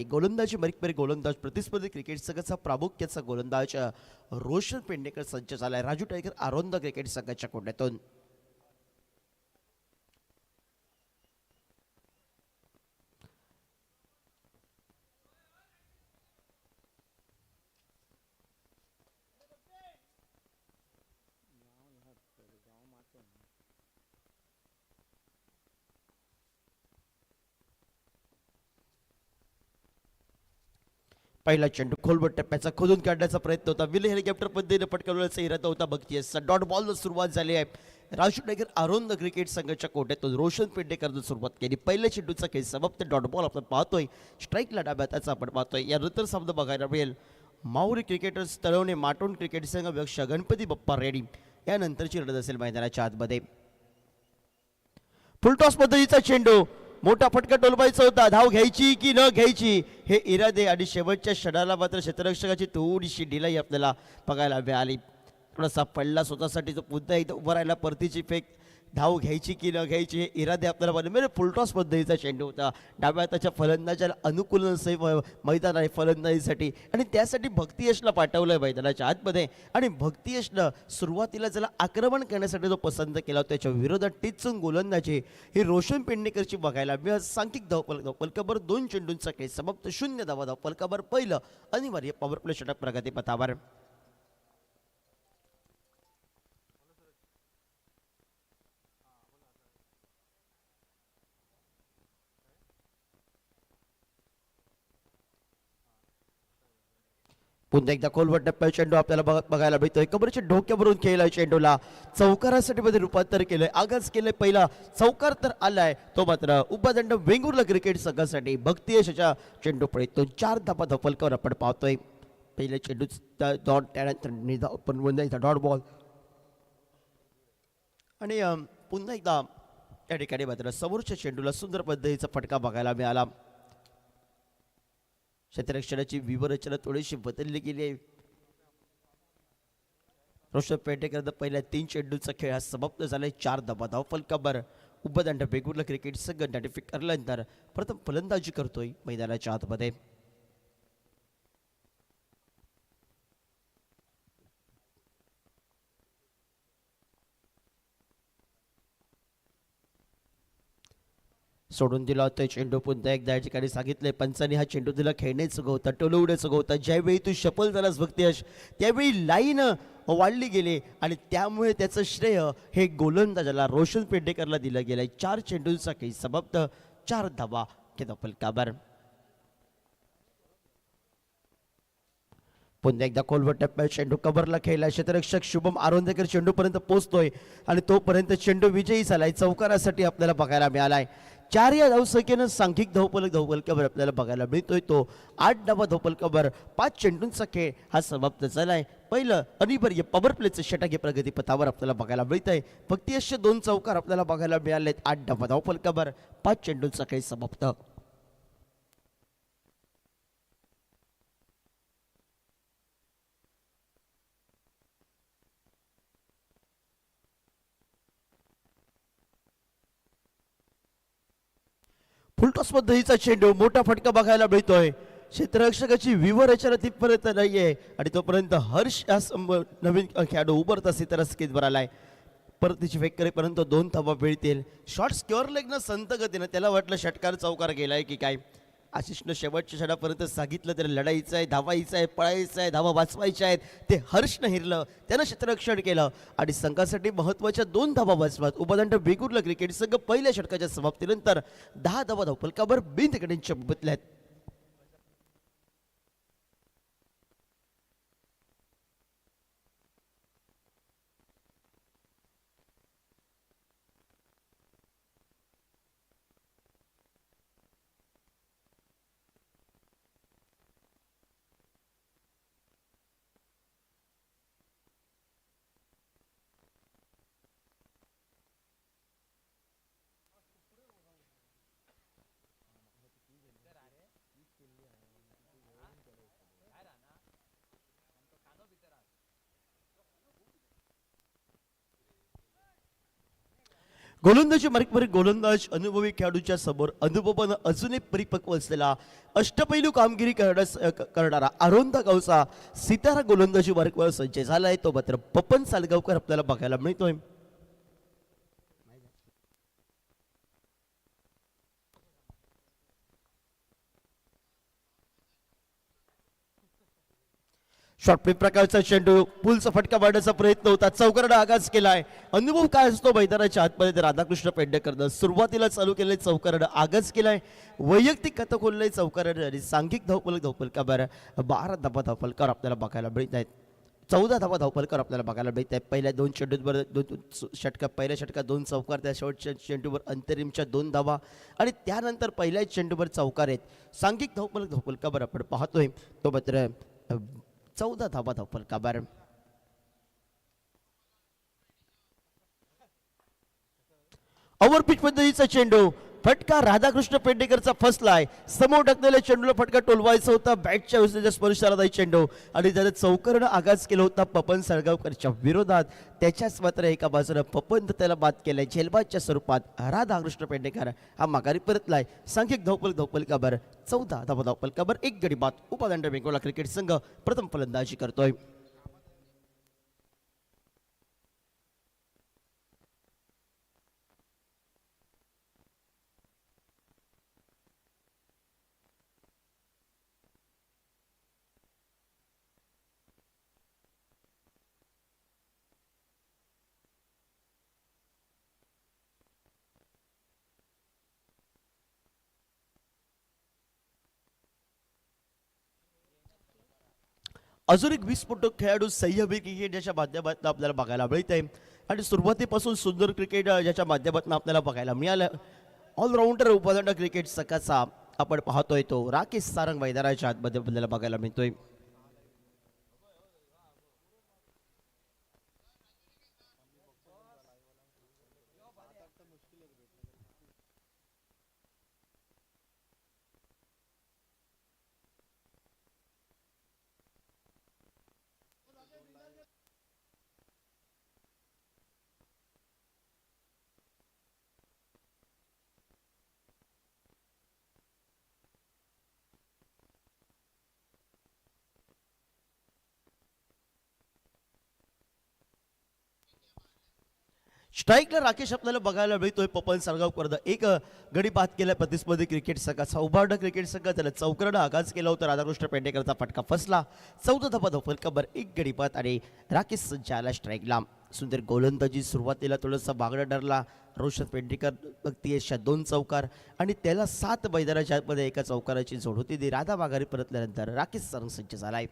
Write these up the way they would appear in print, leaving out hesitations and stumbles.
गोलंदाजी मरीकमेरी गोलंदाज प्रतिस्पर्धी क्रिकेट संघाचा प्रामुख्याचा गोलंदाज रोशन पेडणेकर संच झालाय राजू टायगर आरोंद क्रिकेट संघाच्या कोंड्यातून. पहिला चेंडू खोलवर टप्प्याचा खोदून काढण्याचा प्रयत्न होता. विले हेलिकॉप्टर पद्धतीने पटकावण्याचा इरादा होता. बघतीये डॉट बॉल सुरुवात झाली आहे. राजू टायगर आरोंद क्रिकेट संघाच्या कोट्यातून रोशन पेडणेकरनं सुरुवात केली. पहिल्या चेंडूचा खेळ समाप्त. डॉट बॉल आपण पाहतोय. स्ट्राईकला डाव्या त्याचा आपण पाहतोय. यानंतर सामना बघायला मिळेल माहुरी क्रिकेटर्स तळवणे माटोण क्रिकेट संघ व्यक्ष गणपती बाप्पा रेड्डी यानंतरची लढत असेल मैदानाच्या आतमध्ये. फुलटॉस पद्धतीचा चेंडू मोठा फटका टोलवायचा होता. धाव घ्यायची की न घ्यायची हे इरादे आणि शेवटच्या क्षणाला मात्र क्षेत्ररक्षकाची थोडीशी ढिलाई आपल्याला बघायला मिळाली. थोडासा पडला स्वतःसाठी तो पुन्हा एकदा उभा राहिला. परतीची फेक धाव घ्यायची की न घ्यायची हे इरादे आपल्याला पाहिजे. म्हणजे फुलटॉस पद्धतीचा चेंडू होता. डाव्या हाताच्या फलंदाजाला अनुकूल मैदान आहे फलंदाजीसाठी आणि त्यासाठी भक्ती यशला पाठवलं आहे मैदानाच्या आतमध्ये. आणि भक्ती यशनं सुरुवातीला ज्याला आक्रमण करण्यासाठी जो पसंत केला होता त्याच्या विरोधात टिचून गोलंदाजी ही रोशन पेडणेकरची बघायला मिळत. सांख्यिक धावफलकावर 2 चेंडूंचा खेळ समाप्त. 0 धावा धावफलकावर पहिलं अनिवार्य पॉवर प्ले षटक प्रगतीपथावर. पुन्हा एकदा खोलवर टप्प्यावर चेंडू आपल्याला बघायला भेटतोय. कबरच्या डोक्यावरून खेळलाय चेंडूला चौकारासाठी मध्ये रूपांतर केलंय. आगाज केलंय. पहिला चौकार तर आलाय तो मात्र उपदंड वेंगुर्ला क्रिकेट संघासाठी. भक्ती यशच्या चेंडू पळतो 4 धावा धावफलकावर आपण पाहतोय. पहिल्या चेंडू डॉट त्यानंतर पुन्हा एकदा डॉट बॉल आणि पुन्हा एकदा त्या ठिकाणी मात्र समोरच्या चेंडूला सुंदर पद्धतीचा फटका बघायला मिळाला. क्षेत्ररक्षणाची विवरचना थोडीशी बदलली गेली आहे. रोशन पेडणेकर पहिल्या 3 चेंडूचा खेळ हा समाप्त झालाय. 4 धावा धावफलकावर उपदंड वेंगुर्ला क्रिकेट संघ नाणेफेक करल्यानंतर प्रथम फलंदाजी करतोय मैदानाच्या आतमध्ये. सोडून दिला होता चेंडू. पुन्हा एकदा या ठिकाणी सांगितलंय पंचांनी हा चेंडू दिला खेळण्याचं होता टोलवण्याचं होता. ज्यावेळी तू सफल झालास भक्तीयश त्यावेळी लाईन वाढली गेली आणि त्यामुळे त्याचं श्रेय हे गोलंदाजाला रोशन पेडणेकरला दिलं गेलंय. 4 चेंडूंचा खेळ समाप्त. 4 धावा धावफलकावर. पुन्हा एकदा खोलवर टप्प्यात चेंडू कव्हरला खेळला. क्षेत्ररक्षक शुभम आरोंदेकर चेंडूपर्यंत पोहोचतोय आणि तोपर्यंत चेंडू विजयी झालाय. चौकारासाठी आपल्याला बघायला मिळालाय. 4 या धावसंख्येनं सांख्यिक धावफलकावर आपल्याला बघायला मिळतोय तो 8 धावा धावफलकावर 5 चेंडूंचा खेळ हा समाप्त झालाय. पहिलं अनिवार्य पॉवर प्लेचं षटक हे प्रगतीपथावर आपल्याला बघायला मिळतंय. फक्त असे 2 चौकार आपल्याला बघायला मिळालेत. 8 धावा धावफलकावर 5 चेंडूंचा खेळ समाप्त. फुलटॉस पद्धतीचा चेंडू मोठा फटका बघायला मिळतोय. क्षेत्ररक्षकाची विवरचना तिथपर्यंत नाहीये आणि तोपर्यंत हर्ष नवीन खेळाडू उभरता सितारा स्केचवर आलाय. परतीची फेक करेपर्यंत 2 धावा मिळतील. शॉर्ट स्क्युअर लेगनं संत गतीनं त्याला वाटलं षटकार चौकार गेलाय की काय. आशिषनं शेवटच्या क्षणापर्यंत सांगितलं त्याला लढायचं आहे धावायचं आहे पळायचं आहे धावा वाचवायच्या आहेत. ते हर्षनं हिरलं. त्यानं क्षेत्ररक्षण केलं आणि संघासाठी महत्त्वाच्या 2 धावा वाचवात. उपदंड वेंगुर्ला क्रिकेट संघ पहिल्या षटकाच्या समाप्तीनंतर 10 धावा धावफलकावर बिनतिकडींच्या बदल्यात. गोलंदाजी मार्गवरील गोलंदाज अनुभवी खेळाडूच्या समोर अनुभवानं अजूनही परिपक्व असलेला अष्टपैलू कामगिरी करणारा आरोंदा गावचा सितारा गोलंदाजी मार्गवर सज्ज झालाय. तो मात्र पपन सालगावकर आपल्याला बघायला मिळतोय. शॉर्ट प्ले प्रकारचा चेंडू पुलचा फटका मारण्याचा प्रयत्न होता. चौकारानं आगाज केलाय. अनुभव काय असतो मैदानाच्या आतमध्ये ते राधाकृष्ण पेडणेकरनं सुरुवातीला चालू केलंय. चौकारानं आगाज केलाय. वैयक्तिक खातं खोललंय चौकारानं आणि सांघिक धावफलकावर 12 धावफलकावर आपल्याला बघायला मिळत आहेत. 14 धावफलकावर आपल्याला बघायला मिळत आहेत. पहिल्या 2 चेंडूंवर 2 षटका, पहिल्या षटकात 2 चौकार, त्या शेवटच्या चेंडूवर अंतरिमच्या 2 धावा आणि त्यानंतर पहिल्या चेंडूवर चौकार आहेत. सांघिक धावफलकावर आपण पाहतोय तो मात्र 14 धावफलकावर. ओव्हरपिच पद्धतीचा चेंडू फटका राधाकृष्ण पेडणेकरचा फसलाय. समोर टाकलेल्या चेंडूला फटका टोलवायचा होता. बॅटच्या विरुद्ध स्पर्श झाला चेंडू आणि त्याने चौकारानं आगाज केला होता पपन साळगावकरच्या विरोधात. त्याच्याच मात्र एका बाजूने पपन त्याला बाद केलाय झेलबादच्या स्वरूपात. राधाकृष्ण पेडणेकर हा माघारी परतलाय. सांघिक धावफलकावर 14 धावफलकावर 1 गडी बाद. उपदंड बेंगोला क्रिकेट संघ प्रथम फलंदाजी करतोय. अजून एक 20 फुट खेळाडू सह्याबी क्रिकेट ज्याच्या माध्यमातून आपल्याला बघायला मिळत आहे आणि सुरुवातीपासून सुंदर क्रिकेट ज्याच्या माध्यमातून आपल्याला बघायला मिळालं. ऑलराऊंडर उपदंड क्रिकेट संघाचा आपण पाहतोय तो राकेश सारंग मैदानाच्या आतमध्ये आपल्याला बघायला मिळतोय. स्ट्राईकला राकेश आपल्याला बघायला मिळतोय. पपन साळगावकर एक गडी बाद केला प्रतिस्पर्धी क्रिकेट संघाचा. उभारडा क्रिकेट संघ त्याला चौकारानं आगाज केला होता. राधाकृष्ण पेडणेकरचा फटका फसला. 14 धावफलकावर 1 गडी बाद आणि राकेश सज्ज आला स्ट्राईकला. सुंदर गोलंदाजी सुरुवातीला थोडासा बागडा ठरला. रोशन पेडणेकर बघती 2 चौकार आणि त्याला 7 मैदानाच्या आतमध्ये एका चौकाराची जोड होती. ती राधा माघारी परतल्यानंतर राकेश सारंग सज्ज झालाय.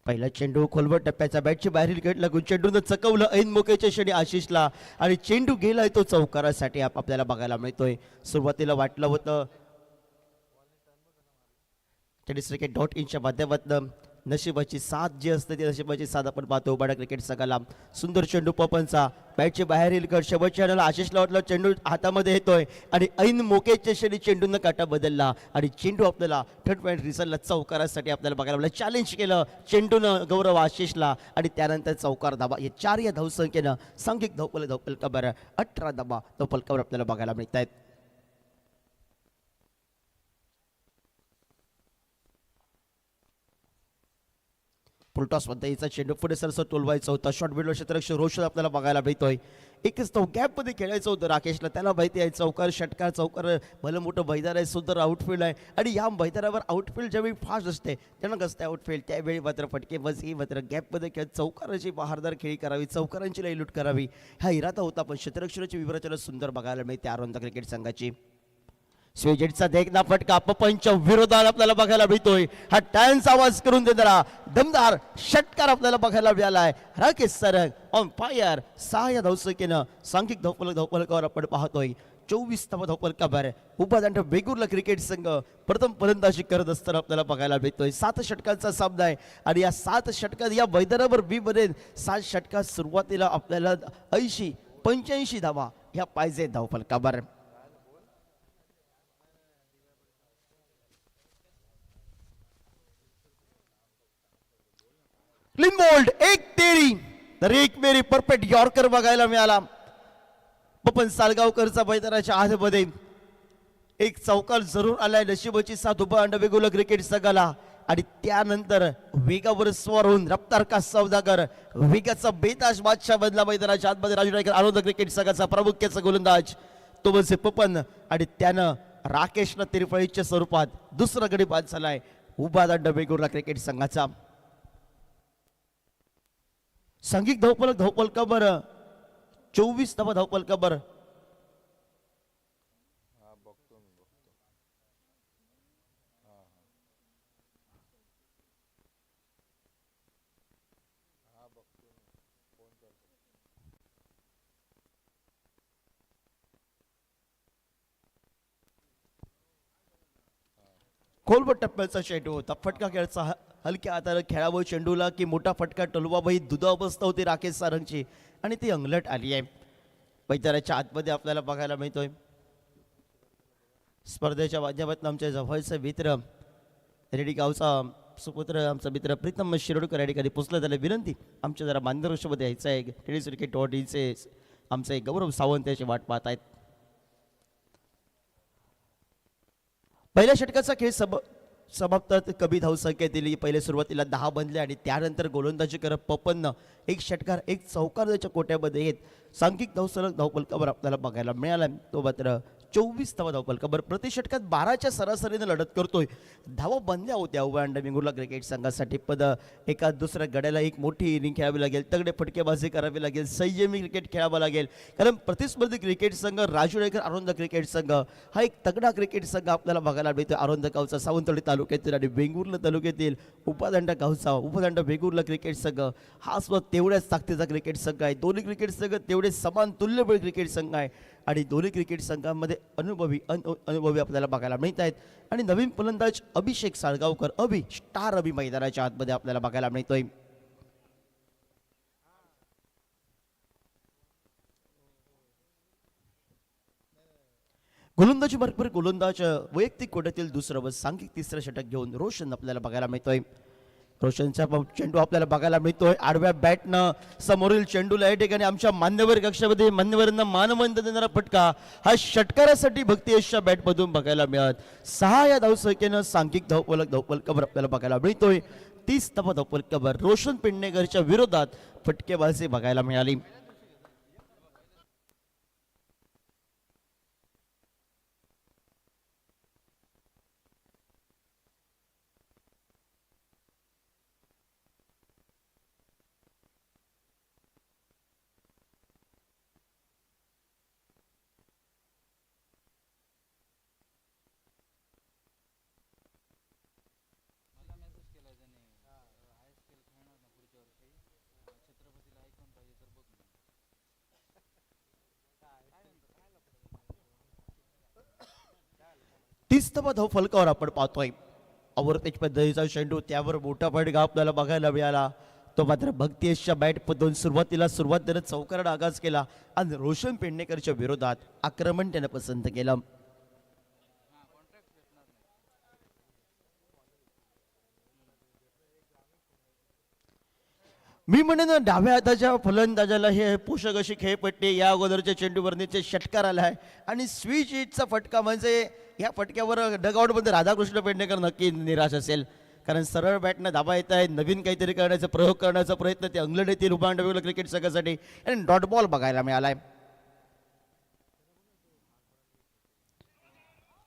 पहिला चेंडू खोलवर टप्प्याचा बॅटची बाहेरील कट लागून चेंडूनं चकवलं ऐन मोकळ्याच्या क्षणी आशिषला आणि चेंडू गेलाय तो चौकारासाठी आपल्याला बघायला मिळतोय. सुरुवातीला वाटलं होतं टेनिस क्रिकेट .inच्या माध्यमातून नशिबाची साथ जी असते ती नशिबाची साथ आपण पाहतो. उबाडा क्रिकेट संघाला सुंदर चेंडू पपनचा बॅटची बाहेरील कट शेवटच्या आशिषला वाटलं चेंडू हातामध्ये येतोय आणि ऐन मोकेच्या क्षणी चेंडूनं काटा बदलला आणि चेंडू आपल्याला थर्ड पॉईंट रिसलला चौकारासाठी आपल्याला बघायला मिळालं. चॅलेंज केलं चेंडूनं गौरव आशिषला आणि त्यानंतर चौकार धाबा. हे 4 या धावसंख्येनं सांघिक धावफलकावर 18 धावफलकावर आपल्याला बघायला मिळत आहेत. फुलटॉस पद्धतीचा चेंडू पुढे सरसर टोलवायचा होता. शॉर्ट बिल्डर क्षेत्ररक्षक रोशन आपल्याला बघायला मिळतोय. एकच तो गॅपमध्ये खेळायचं होतं राकेशला. त्याला माहिती आहे चौकार षटकार चौकार भलं मोठं मैदान आहे. सुंदर आउटफील्ड आहे आणि या मैदानावर आउटफील्ड ज्यावेळी फास्ट असते त्यांना कसं आउटफील्ड त्यावेळी मात्र फटके बस मात्र गॅपमध्ये खेळ चौकाराची बहारदार खेळी करावी. चौकारांची लई लूट करावी हा इरादा होता. पण क्षेत्ररक्षणाची विवरचना सुंदर बघायला मिळते आरोंदा क्रिकेट संघाची. स्वेजेटचा देखना फटका पपनच्या विरोधात आपल्याला बघायला मिळतोय. हा टायन्सचा आवाज करून देणारा दमदार षटकार आपल्याला बघायला मिळालाय. Rakesh Sarang on fire. 6 या धावसंख्येनं सांघिक धावफलकावर आपण पाहतोय. 24 धावफलकावर उपदंड बेगुर्ला क्रिकेट संघ प्रथम फलंदाजी करत असताना आपल्याला बघायला मिळतोय. 7 षटकांचा सामना आहे आणि या 7 षटकात या मैदानावर बी मध्ये 7 षटकात सुरुवातीला आपल्याला 80-85 धावा ह्या पाहिजे धावफलकावर. क्लीन बोल्ड 1 तेरी तर 1 मेरी परफेक्ट यॉर्कर बघायला मिळाला. पण सालगावकरचा मैदानाच्या आतमध्ये एक चौकार जरूर आलाय. नशिबाची साथ उपांड वेगुला क्रिकेट संघाला आणि त्यानंतर वेगावर स्वार होऊन रफ्तार का सौदागर वेगाचा बेताज बादशाह बनला मैदानाच्या आतमध्ये. राजू नायकर आनंद क्रिकेट संघाचा प्रामुख्याचा गोलंदाज तो म्हणजे पपन आणि त्यानं राकेशनं तिरफळीच्या स्वरूपात दुसरा गडी बाद झालाय उभा दंड वेगुर्ला क्रिकेट संघाचा. सांघिक धावपलकावर 24 धावपलकावर खोलवर टप्प्याचा चेंडू होता. फटका खेळचा हलक्या हाताला खेळावं चेंडूला की मोठा फटका टलवाबाई दुधावस्था होती राकेश सारंगची आणि ती अंगलट आली आहे. मैदानाच्या आतमध्ये आपल्याला बघायला मिळतोय स्पर्धेच्या माध्यमातून आमच्या जवळचे मित्र रेडी गावचा सुपुत्र आमचा मित्र प्रीतम शिरोडकर या ठिकाणी पोचला. त्याला विनंती आमच्या जरा मार्गदर्शनामध्ये यायचं आहे. टेनिस क्रिकेट .inचे आमचे गौरव सावंत याची वाट पाहत आहेत. पहिल्या षटकाचा खेळ समाप्त कमी धावसंख्या दिली. पहिले सुरुवातीला 10 बनले आणि त्यानंतर गोलंदाजी करत पपन्न एक षटकार एक चौकाराच्या कोट्यामध्ये येत सांघिक धावसलग धावपलकावर आपल्याला बघायला मिळाला. तो मात्र 24 धावपलकावर प्रति षटकात 12च्या सरासरीने लढत करतोय. धावा बनल्या होत्या उभांड वेंगुर्ला क्रिकेट संघासाठी. एका दुसऱ्या गड्याला एक मोठी इनिंग खेळावी लागेल, तगडे फटकेबाजी करावी लागेल, संयमी क्रिकेट खेळावं लागेल. कारण प्रतिस्पर्धी क्रिकेट संघ राजू नायकर आनंद क्रिकेट संघ हा एक तगडा क्रिकेट संघ आपल्याला बघायला मिळतोय. आनंद गावचा सावंतवाडी तालुक्यातील आणि वेंगुर्ला तालुक्यातील उपदंड गावचा उपदंड वेंगुर्ला क्रिकेट संघ हा तेवढ्याच ताकदीचा क्रिकेट संघ आहे. दोन्ही क्रिकेट संघ तेवढे समान तुल्यबळ क्रिकेट संघ आहे आणि दोन्ही क्रिकेट संघांमध्ये अनुभवी आपल्याला बघायला मिळत आहेत. आणि नवीन फलंदाज अभिषेक साळगावकर स्टार अभि मैदानाच्या आतमध्ये आपल्याला बघायला मिळतोय. गोलंदाजी मार्गवर गोलंदाज वैयक्तिक कोट्यातील दुसरं व सांघिक तिसरं षटक घेऊन रोशन आपल्याला बघायला मिळतोय. रोशनचा चेंडू आपल्याला बघायला मिळतोय आडव्या बॅटनं समोरील चेंडूला या ठिकाणी आमच्या मान्यवर कक्षामध्ये मान्यवरांना मानवंत देणारा फटका हा षटकारासाठी भक्ती यशच्या बॅटमधून बघायला मिळत. 6 या धावसंख्येनं सांघिक धावपलकावर आपल्याला बघायला मिळतोय. 30 धावपलकावर रोशन पेडणेकरच्या विरोधात फटकेबाजी बघायला मिळाली. धाव फलकावर आपण पाहतोय अवरतेज पद्धतीचा चेंडू त्यावर मोठा फटका आपल्याला बघायला मिळाला. तो मात्र भक्ती यशच्या बॅटमधून सुरुवात देत चौकाराला आगाज केला आणि रोशन पेडणेकरच्या विरोधात आक्रमण त्याने पसंत केलं. मी म्हणेन डाव्या हाताच्या फलंदाजाला हे पोषक अशी खेळपट्टी या अगोदरच्या चेंडूवरनीचे षटकार आला आहे आणि स्विच हिटचा फटका म्हणजे या फटक्यावर डगआउटमध्ये राधाकृष्ण पेडणेकर नक्की निराश असेल. कारण सरळ बॅटनं धाबा येत आहे, नवीन काहीतरी करण्याचा प्रयोग करण्याचा प्रयत्न ते अंगलट येतील उभांड वेगळं क्रिकेट संघासाठी आणि डॉट बॉल बघायला मिळालाय.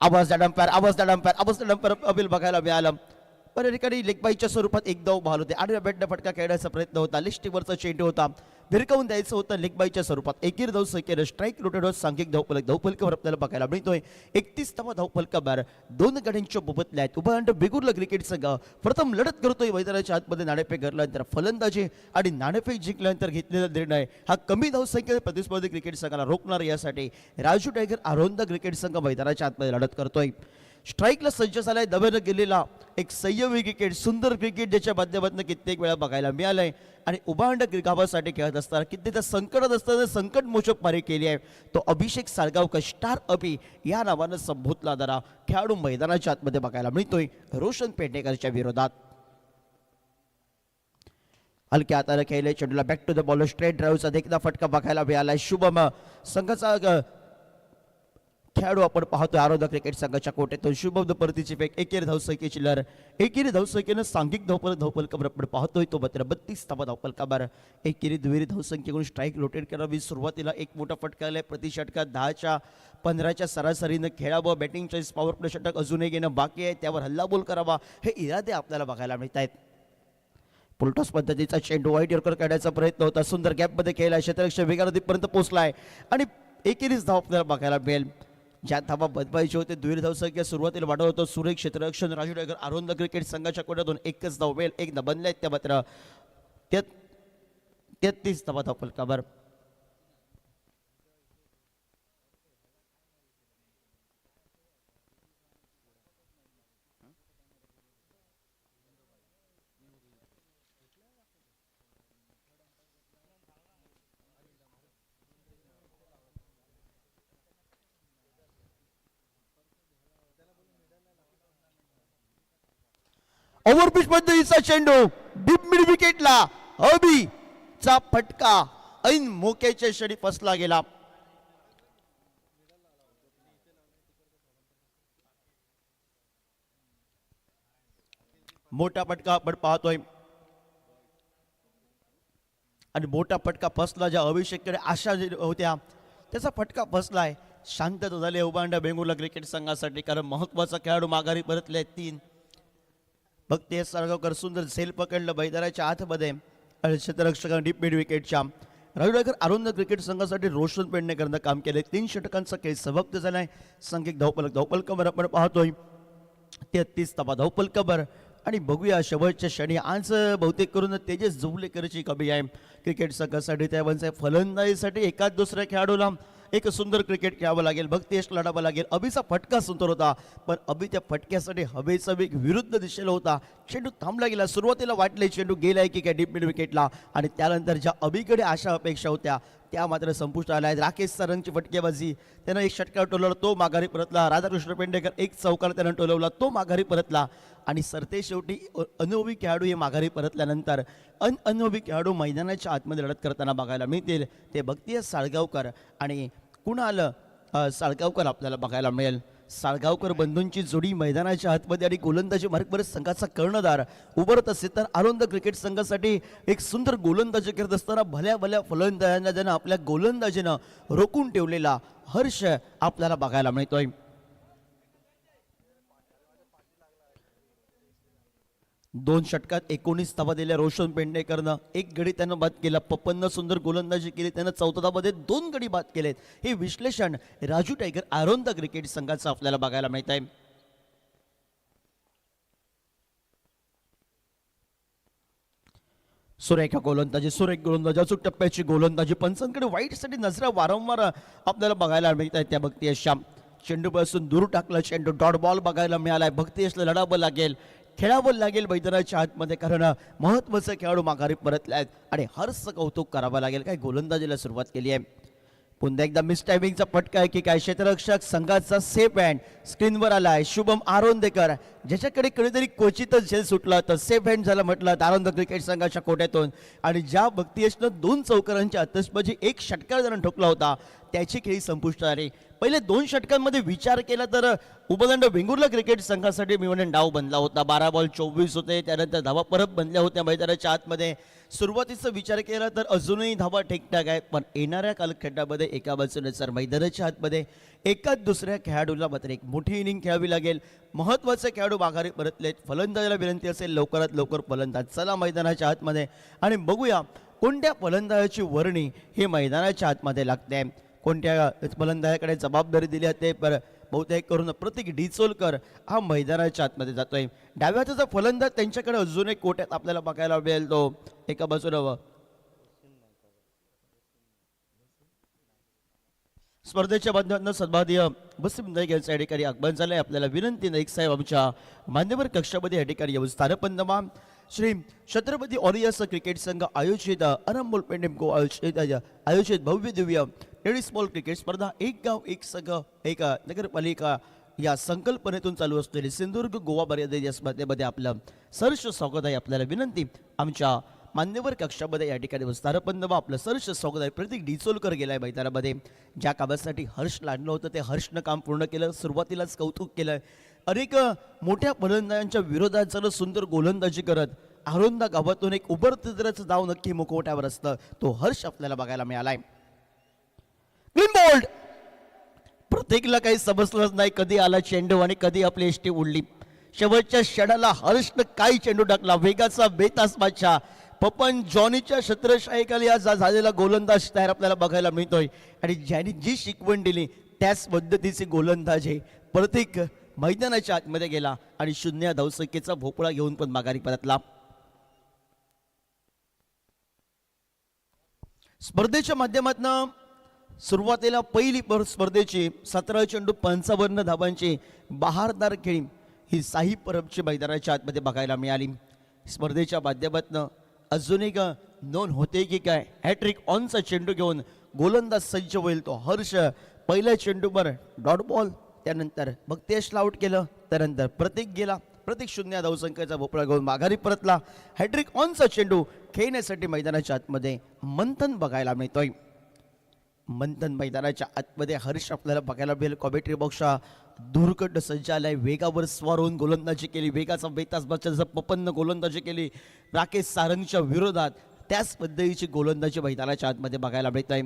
आवाज डंपर अपील बघायला मिळाला. पण या ठिकाणी लेगबाईच्या स्वरूपात एक धाव बहाल होते. आडव्या बॅटने फटका खेळण्याचा प्रयत्न होता. लिस्टिवरचा चेंडू होता, भिरकावून द्यायचं होतं लेगबाईच्या स्वरूपात. एकीर धावसंख्येनं स्ट्राईक रोटेड सांघिक धावपलकावर आपल्याला बघायला मिळतोय. 31 धावपलकावर 2 गड्यांच्या मोबदल्यात आहेत. उभांड वेंगुर्ला क्रिकेट संघ प्रथम लढत करतोय. मैदानाच्या आतमध्ये नाणेफेक घडल्यानंतर फलंदाजी आणि नाणेफेक जिंकल्यानंतर घेतलेला निर्णय हा कमी धावसंख्येने प्रतिस्पर्धी क्रिकेट संघाला रोखणार यासाठी राजू टायगर आरोंद क्रिकेट संघ मैदानाच्या आतमध्ये लढत करतोय. स्ट्राईकला सज्ज झालाय. दब्यानं गेलेला एक संयमी क्रिकेट सुंदर क्रिकेट ज्याच्या माध्यमातून कित्येक वेळा बघायला मिळालंय आणि उभांड गावासाठी खेळत असताना कित्येक संकटात असताना संकट मोचक मारी केली आहे. तो अभिषेक साळगावकर स्टार अभि या नावानं संबोधला जाणारा खेळाडू मैदानाच्या आतमध्ये बघायला मिळतोय रोशन पेडणेकरच्या विरोधात. हलक्या हाताने खेळले चेंडूला back to the ball straight ड्राईव्हचा देखील फटका बघायला मिळालाय. शुभम संघाचा खेळाडू आपण पाहतोय आरोग्य क्रिकेट संघाच्या कोट्यातून शुभम परतीची फेक एकेरी धावसंख्येची लहर एकेरी धावसंख्येनं सांघिक धावपलकावर आपण पाहतोय तो मात्र 32 धावा धावपलकावर एकेरी दुहेरी धावसंख्येकडून स्ट्राईक रोटेट करावी. सुरुवातीला एक मोठा फटका आलाय प्रति षटकात 10च्या 15च्या सरासरीनं खेळावं. बॅटिंग चॉईस पॉवर प्ले षटक अजूनही घेणं बाकी आहे त्यावर हल्लाबोल करावा हे इरादे आपल्याला बघायला मिळत आहेत. पुलटॉस पद्धतीचा चेंडू वाईट यॉर्कर काढण्याचा प्रयत्न होता. सुंदर गॅपमध्ये खेळला क्षेत्ररक्षक वेगा नदीपर्यंत पोहोचलाय आणि एकेरीच धाव आपल्याला बघायला मिळेल. ज्या धावा बदबायचे होते दुहेरी धावसंख्या सुरुवातीला वाढवत होतो. सुरेख क्षेत्ररक्षण राजू टायगर आरोंद क्रिकेट संघाच्या कोट्यातून एकच धाव मिळेल. एक न बनले त्या मात्र 33 धावा धावपलकावर. ओव्हरपिच पद्धतीचा चेंडू डीप मिड विकेटला अबीचा फटका ऐन मोक्याच्या क्षणी फसला गेला. मोठा फटका आपण पाहतोय आणि मोठा फटका फसला. ज्या अभिषेककडे आशा होत्या त्याचा फटका फसलाय. शांतता झाली उबांडा बेंगुर्ला क्रिकेट संघासाठी कारण महत्वाचा खेळाडू माघारी परतले 3. भक्ती साळगावकर सुंदर झेल पकडलं मैदानाच्या आतमध्ये क्षेत्ररक्षकांना डीप मिड विकेटच्या. राजूनगर आरोंद क्रिकेट संघासाठी रोशन पेडणेकरनं काम केले. 3 षटकांचा खेळ समाप्त झालाय. संख्यिक धावपलकावर आपण पाहतोय 33 धावा धावपलकावर. आणि बघूया शेवटच्या क्षणी आज बहुतेक करून तेजस जोवलेकरची कमी आहे क्रिकेट संघासाठी. त्यामुळे फलंदाजीसाठी एकाच दुसऱ्या खेळाडूला एक सुंदर क्रिकेट खेळावं लागेल. भक्तेश लढावं लागेल. अभिचा फटका सुंदर होता पण अभि त्या फटक्यासाठी हवेचा वेग विरुद्ध दिशेला होता. चेंडू थांबला गेला. सुरुवातीला वाटले चेंडू गेलाय की काय डीप मिड विकेटला आणि त्यानंतर ज्या अभिकडे आशा अपेक्षा होत्या त्या मात्र संपुष्टात आल्या. राकेश सरंगची फटकेबाजी त्यानं एक षटकार टोलवला तो माघारी परतला. राधाकृष्ण पेंडेकर एक चौकार त्यानं टोलवला तो माघारी परतला आणि सरते शेवटी अनुभवी खेळाडू हे माघारी परतल्यानंतर अनुभवी खेळाडू मैदानाच्या आतमध्ये लढत करताना बघायला मिळतील. ते भक्ती साळगावकर आणि कुणाल साळगावकर आपल्याला बघायला मिळेल. साळगावकर बंधूंची जोडी मैदानाच्या आतमध्ये आणि गोलंदाजी मार्गवर संघाचा कर्णधार उभारत असेल तर आरोंद क्रिकेट संघासाठी एक सुंदर गोलंदाजी करत असताना भल्या भल्या फलंदाजांना ज्यानं आपल्या गोलंदाजीनं रोखून ठेवलेला हर्ष आपल्याला बघायला मिळतोय. दोन षटकात 19 धावा दिल्या रोशन पेडणेकरनं. एक गडी त्यानं बाद केला. पप्पननं सुंदर गोलंदाजी केली. त्यानं 14 धावामध्ये 2 गडी बाद केलेत. हे विश्लेषण राजू टायगर आरोंद क्रिकेट संघाचं आपल्याला बघायला मिळत आहे. सुरेख गोलंदाजी अचूक टप्प्याची गोलंदाजी. पंचांकडे वाईटसाठी नजरा वारंवार आपल्याला बघायला मिळत आहे. त्या भक्ती श्याम चेंडूपासून दूर टाकला. चेंडू डॉट बॉल बघायला मिळालाय. भक्ती लढावं लागेल खेळावं लागेल मैदानाच्या आतमध्ये कारण महत्वाचे खेळाडू माघारी परतले आहेत आणि हर्ष कौतुक करावं लागेल. काय गोलंदाजीला सुरुवात केली आहे. पुन्हा एकदा मिस टायमिंगचा फटका आहे की काय. क्षेत्ररक्षक संघाचा सेफ हँड स्क्रीनवर आलाय. शुभम आरोंदेकर ज्याच्याकडे कधीतरी क्वचितच झेल सुटला तर सेफ हँड झालं म्हटलं आरोंद क्रिकेट संघाच्या कोट्यातून. आणि ज्या भक्तीयशनं 2 चौकारांची आतषबाजी एक षटकार जण ठोकला होता त्याची खेळी संपुष्टात आली. पहिले 2 षटकांमध्ये विचार केला तर उपदंड वेंगुर्ला क्रिकेट संघासाठी मी म्हणेन डाव बनला होता. 12 बॉल 24 होते. त्यानंतर धावा परत बनल्या होत्या मैदानाच्या आतमध्ये. सुरुवातीचा विचार केला तर अजूनही धावा ठीकठाक आहेत पण येणाऱ्या कालखंडामध्ये एका बाजूने जर मैदानाच्या आतमध्ये एकाच दुसऱ्या खेळाडूला मात्र एक मोठी इनिंग खेळावी लागेल. महत्त्वाचे खेळाडू माघारी परतलेत. फलंदाजाला विनंती असेल लवकरात लवकर फलंदाज चला मैदानाच्या आतमध्ये आणि बघूया कोणत्या फलंदाजाची वर्णी हे मैदानाच्या आतमध्ये लागते. कोणत्या फलंदाजाकडे जबाबदारी दिली जाते. पर बहुतेक करून प्रतीक डिचोलकर हा मैदानाच्या आतमध्ये जातोय. डाव्या हाताचा फलंदाज त्यांच्याकडे अजून एक कोट्यात आपल्याला बघायला मिळेल. तो एका बाजूला स्पर्धेच्या माध्यमातून सद्भावनीय बसीम नाईक यांचा या ठिकाणी आगमन झालंय. आपल्याला विनंती नाईक साहेब आमच्या मान्यवर कक्षामध्ये या ठिकाणी येऊन स्थानपन्न श्री छत्रपती ऑरियस क्रिकेट संघ आयोजित अनमोल पेंडेमको आयोजित भव्य दिव्य लेडी स्मॉल क्रिकेट स्पर्धा एक गाव एक संघ एक नगरपालिका या संकल्पनेतून चालू असलेली सिंधुदुर्ग गोवा मर्यादित या स्पर्धेमध्ये आपलं सहर्ष स्वागत आहे. आपल्याला विनंती आमच्या मान्यवर कक्षामध्ये या ठिकाणी स्थानपन्न व आपलं सरस स्वागत आहे. प्रतीक डिचोलकर गेलाय मैदानामध्ये. ज्या कामासाठी हर्ष लागलं होतं ते हर्षनं काम पूर्ण केलं. सुरुवातीलाच कौतुक केलं. अनेक मोठ्या फलंदाजांच्या विरोधात जर सुंदर गोलंदाजी करत आरोंदा गावातून एक उभरतिराचं धाव नक्की मुखवट्यावर असतं. तो हर्ष आपल्याला बघायला मिळालाय. Green bold. प्रत्येकला काही समजलंच नाही कधी आला चेंडू आणि कधी आपली एसटी उडली. शेवटच्या क्षणाला हर्षनं काही चेंडू टाकला. वेगाचा बेतास बादशाह पपन जॉनीच्या छत्रछायेखाली आज झालेला गोलंदाज तयार आपल्याला बघायला मिळतोय. आणि ज्यांनी जी शिकवण दिली त्याच पद्धतीचे गोलंदाज हे प्रत्येक मैदानाच्या आतमध्ये गेला आणि 0 धावसंख्येचा भोपळा घेऊन पण माघारी परतला. स्पर्धेच्या माध्यमातून सुरुवातीला पहिली स्पर्धेची 17 चेंडू 55 धावांची बहारदार खेळी ही साई परबच्या मैदानाच्या आतमध्ये बघायला मिळाली. स्पर्धेच्या माध्यमातून अजून एक नोंद होते की काय हॅट्रिक ऑनचा चेंडू घेऊन गोलंदाज सज्ज होईल तो हर्ष. पहिल्या चेंडूवर डॉट बॉल, त्यानंतर मग तेशला आउट केलं, त्यानंतर प्रतीक गेला. प्रतीक 0 धावसंख्येचा भोपळा घेऊन माघारी परतला. हॅट्रिक ऑनचा चेंडू खेळण्यासाठी मैदानाच्या आतमध्ये मंथन बघायला मिळतोय. मंथन मैदानाच्या आतमध्ये हर्ष आपल्याला बघायला मिळेल. कॉमेंट्री बॉक्सच्या दूरकंड सज्ज आलाय. वेगावर स्वार होऊन गोलंदाजी केली. वेगाचा बेतास बच्चा पपन्न गोलंदाजी केली राकेश सारंगच्या विरोधात. त्याच पद्धतीची गोलंदाजी मैदानाच्या आतमध्ये बघायला मिळत आहे.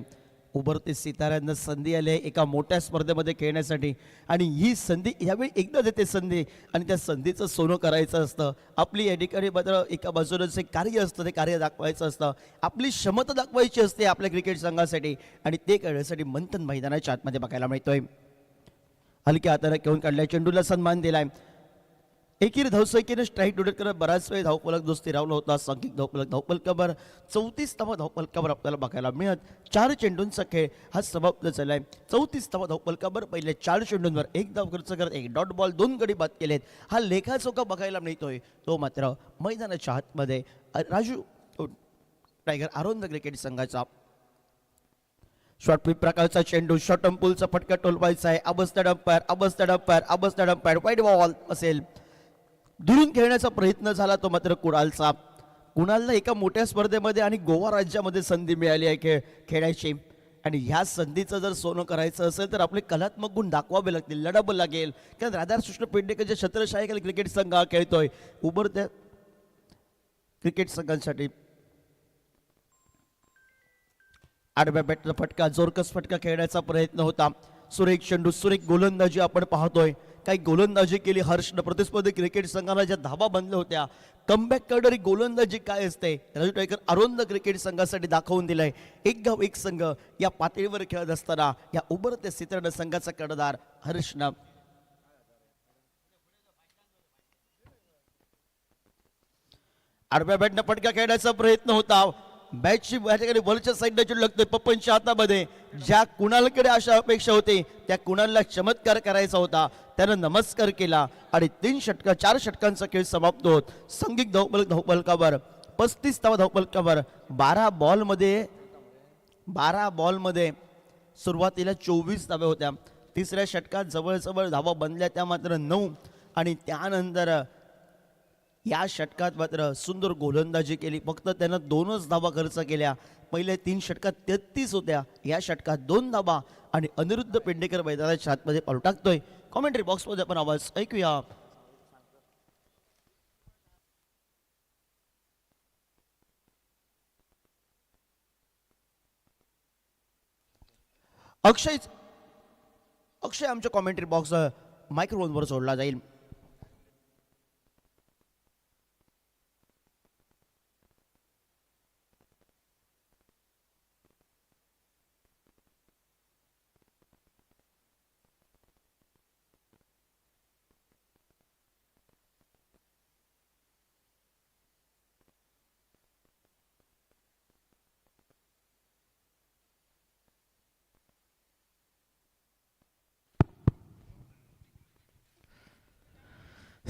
उभरते सिताऱ्यांना संधी आली आहे एका मोठ्या स्पर्धेमध्ये खेळण्यासाठी आणि ही संधी यावेळी एकदा देते संधी आणि त्या संधीचं सोनं करायचं असतं. आपली या ठिकाणी मात्र एका बाजूनच एक कार्य असतं, ते कार्य दाखवायचं असतं. आपली क्षमता दाखवायची असते आपल्या क्रिकेट संघासाठी आणि ते करण्यासाठी मंथन मैदानाच्या आतमध्ये बघायला मिळतोय. हलक्या हाताने घेऊन काढल्या चेंडूला सन्मान दिलाय. एकीर धावसंख्येने स्ट्राईक डोटेट करत बराच वेळ धावफलक जो स्थिरावला होता. सांघिक धावफलकावर 34 धावा धावफलकावर आपल्याला बघायला मिळत. 4 चेंडूंचा खेळ हा समाप्त झालाय. 34 धावा धावफलकावर पहिल्या 4 चेंडूंवर 1 धाव खर्च करत 1 डॉट बॉल 2 गडी बाद केलेत. हा लेखाचोखा बघायला मिळतोय तो मात्र मैदानाच्या आतमध्ये राजू टायगर आरोंद क्रिकेट संघाचा. शॉर्ट पिच प्रकारचा चेंडू शॉर्ट अंपूलचा फटका टोलवायचा आहे. अबस्ता डंपायर वाईड बॉल असेल. दुरून खेळण्याचा प्रयत्न झाला तो मात्र कुणालचा. कुणालला एका मोठ्या स्पर्धेमध्ये आणि गोवा राज्यामध्ये संधी मिळाली आहे खेळायची आणि ह्या संधीचं जर सोनं करायचं असेल तर आपले कलात्मक गुण दाखवावे लागतील, लढावं लागेल. कारण राधाकृष्ण पेडणेकरच्या छत्रछायेखाली क्रिकेट संघ खेळतोय. उभरत्या क्रिकेट संघांसाठी आडव्या बॅटचा फटका जोरकस फटका खेळण्याचा प्रयत्न होता. सुरेख चेंडू सुरेख गोलंदाजी आपण पाहतोय. काही गोलंदाजी केली हर्षनं. प्रतिस्पर्धी क्रिकेट संघाला ज्या धाबा बांधल्या होत्या कमबॅक करणारी गोलंदाजी काय असते राजू टायगर आरोंद क्रिकेट संघासाठी दाखवून दिलंय. एक गाव एक संघ या पातळीवर खेळत असताना या उभरत्या सितरण संघाचा कर्णधार हर्षनं आडव्या बॅटनं फटका खेळण्याचा प्रयत्न होता. बॅटची वरच्या साईडला चेंडू लागतोय पप्पनच्या हातामध्ये. ज्या कुणालकडे अशा अपेक्षा होती त्या कुणालला चमत्कार करायचा होता. त्यानं नमस्कार केला आणि 4 षटकांचा खेळ समाप्त होत सांघिक धावफलकावर 35 धावा धावफलकावर 12 बॉलमध्ये सुरुवातीला 24 धावा होत्या. तिसऱ्या षटकात जवळजवळ धावा बनल्या त्या मात्र 9 आणि त्यानंतर या षटकात मात्र सुंदर गोलंदाजी केली. फक्त त्यानं 2च धावा खर्च केल्या. पहिल्या 3 षटकात 33 होत्या. या षटकात 2 धावा आणि अनिरुद्ध पेडणेकर मैदानाच्या आतमध्ये पाऊल टाकतोय. कॉमेंट्री बॉक्समध्ये आपण आवाज ऐकूया. अक्षय आमच्या कॉमेंट्री बॉक्स मायक्रोफोनवर जोडला जाईल.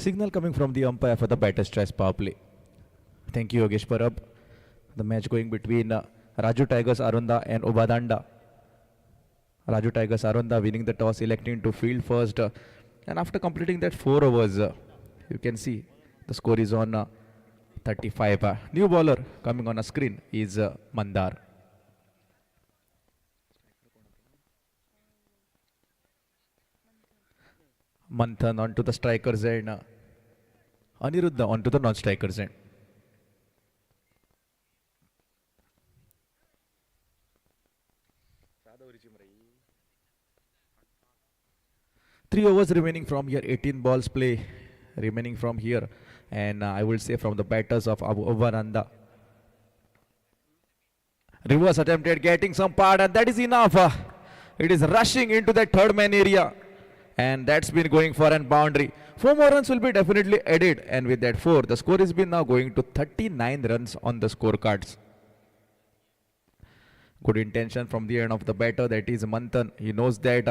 Signal coming from the umpire for the batter stress power play. Thank you, Yogesh Parab. The match going between Raju Tigers Arunda and Obadanda. Raju Tigers Arunda winning the toss, electing to field first. And after completing that 4 overs, you can see the score is on 35. New bowler coming on a screen is Mandar. Manthan onto the strikers end. Aniruddha onto the non-strikers end. Three overs remaining from here. 18 balls play remaining from here, and I will say from the batters of Ubananda. Reverse attempted, getting some part, and that is enough. It is rushing into that third man area, and that's been going for an boundary. 4 more runs will be definitely added, and with that 4, the score has been now going to 39 runs on the scorecards. Good intention from the end of the batter, that is Manthan. He knows that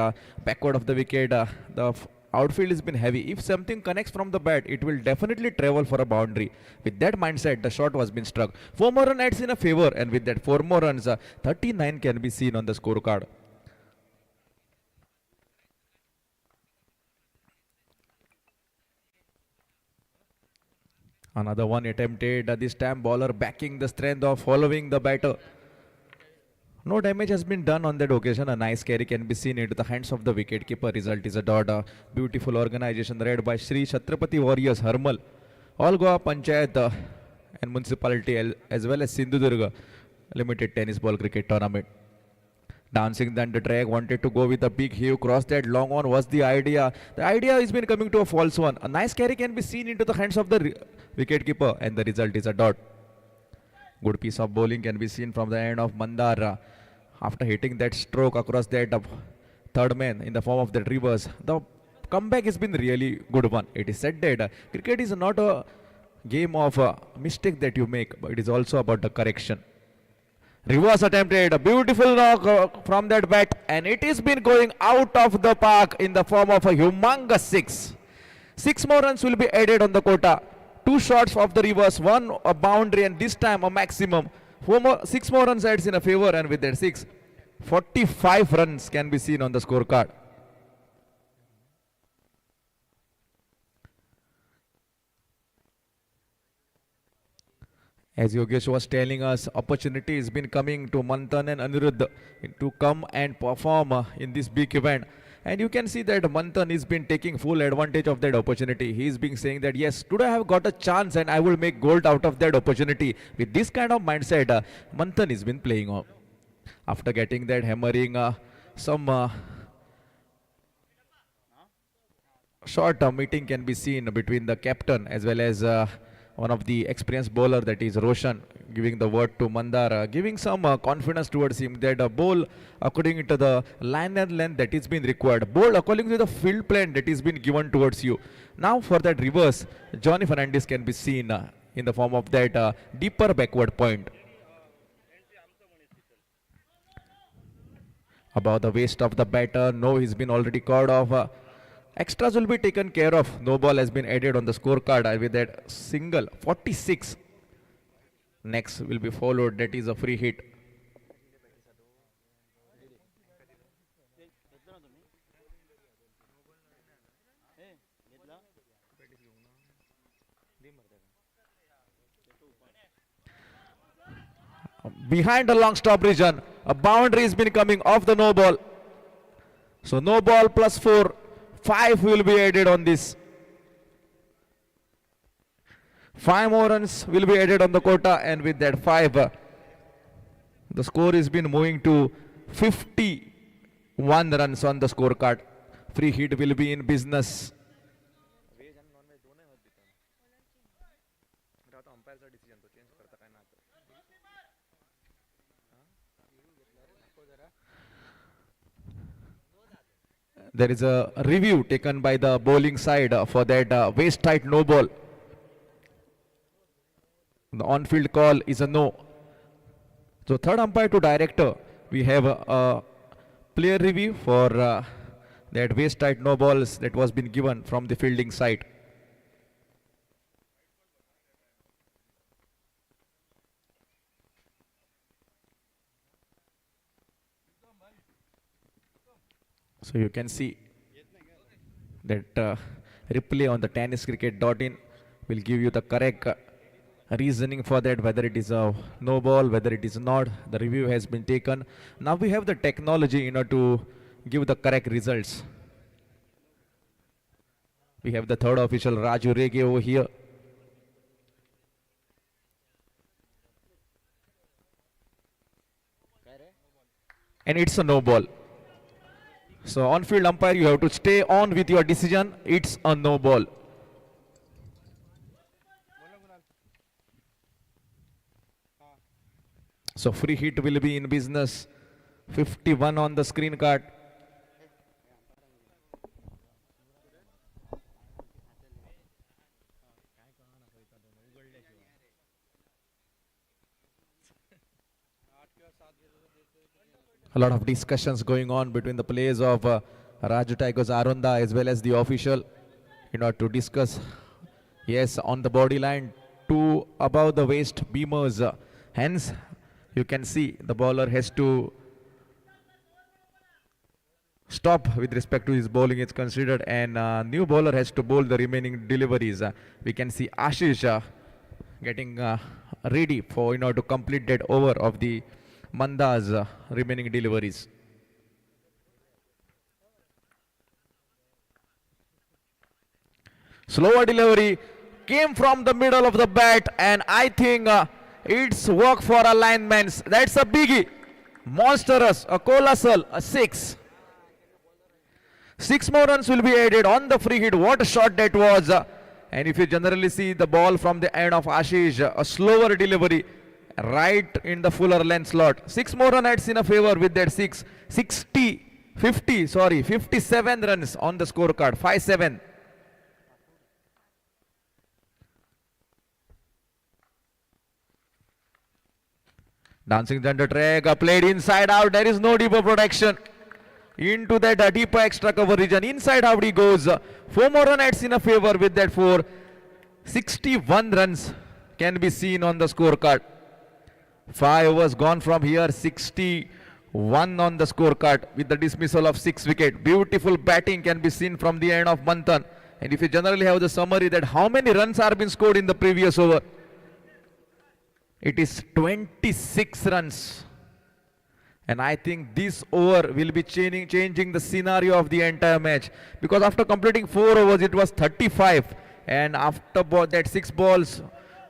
backward of the wicket, the outfield has been heavy. If something connects from the bat, it will definitely travel for a boundary. With that mindset, the shot was been struck. 4 more runs adds in a favor, and with that 4 more runs, 39 can be seen on the scorecard. Another one attempted, this time bowler backing the strength of following the batter. No damage has been done on that occasion. A nice carry can be seen into the hands of the wicketkeeper. Result is a dot. Beautiful organization led by Sri Chhatrapati Warriors Harmal, All Goa Panchayat and Municipality, as well as Sindhudurga Limited Tennis Ball Cricket Tournament. Dancing down the track, wanted to go with a big heave, cross that long on was the idea. The idea has been coming to a false one. A nice carry can be seen into the hands of the wicketkeeper, and the result is a dot. Good piece of bowling can be seen from the end of Mandar. After hitting that stroke across that third man in the form of that reverse, the comeback has been really good one. It is said that cricket is not a game of mistake that you make, but it is also about the correction. Reverse attempted, a beautiful knock from that bat, and it has been going out of the park in the form of a humongous 6. 6 more runs will be added on the quota. 2 shots of the reverse, 1 a boundary, and this time a maximum. 6 more runs adds in a favor, and with that 6, 45 runs can be seen on the scorecard. As Yogesh was telling us, opportunity has been coming to Manthan and Aniruddha to come and perform in this big event. And you can see that Manthan has been taking full advantage of that opportunity. He is being saying that, yes, today I have got a chance and I will make gold out of that opportunity. With this kind of mindset, Manthan has been playing on. After getting that hammering, some short meeting can be seen between the captain as well as one of the experienced bowler, that is Roshan, giving the word to Mandar, giving some confidence towards him that bowl according to the line and length that is been required, bowl according to the field plan that is been given towards you. Now for that reverse, Johnny Fernandez can be seen in the form of that deeper backward point. About the waist of the batter, no, he's been already called off. Extras will be taken care of. No ball has been added on the scorecard with that single 46. Next will be followed, that is a free hit. Behind the long stop region, a boundary has been coming off the no ball. So no ball plus 4. 5 will be added on this. 5 more runs will be added on the quota, and with that 5, the score has been moving to 51 runs on the scorecard. Free hit will be in business. There is a review taken by the bowling side for that waist tight no ball. The on-field call is a no. So third umpire to director, we have a player review for that waist tight no balls that was been given from the fielding side. So you can see that replay on the tenniscricket.in will give you the correct reasoning for that, whether it is a no ball, whether it is not. The review has been taken. Now we have the technology in order to give the correct results. We have the third official Raju Rege over here. And it's a no ball. So on field umpire, you have to stay on with your decision. It's a no ball. So free hit will be in business. 51 on the screen card. A lot of discussions going on between the players of Raju Tigers Arunda as well as the official in order to discuss. Yes, on the body line, two above the waist beamers. Hence, you can see the bowler has to stop with respect to his bowling is considered, and new bowler has to bowl the remaining deliveries. We can see Ashish getting ready for in order to complete that over of the Manda's remaining deliveries. Slower delivery came from the middle of the bat, and I think it's work for a lineman. That's a biggie. Monstrous, a colossal, a 6. 6 more runs will be added on the free hit. What a shot that was. And if you generally see the ball from the end of Ashish, a slower delivery right in the fuller length slot. 6 more runs in a favor with that 6. 57 runs on the scorecard. 5-7. Dancing gender track played inside out. There is no deeper protection. Into that deeper extra cover region. Inside out he goes. 4 more runs in a favor with that 4. 61 runs can be seen on the scorecard. 5 overs gone from here. 61 on the scorecard with the dismissal of 6 wicket. Beautiful batting can be seen from the end of Manthan. And if you generally have the summary that how many runs are been scored in the previous over, it is 26 runs. And I think this over will be changing the scenario of the entire match. Because after completing 4 overs, it was 35. And after that 6 balls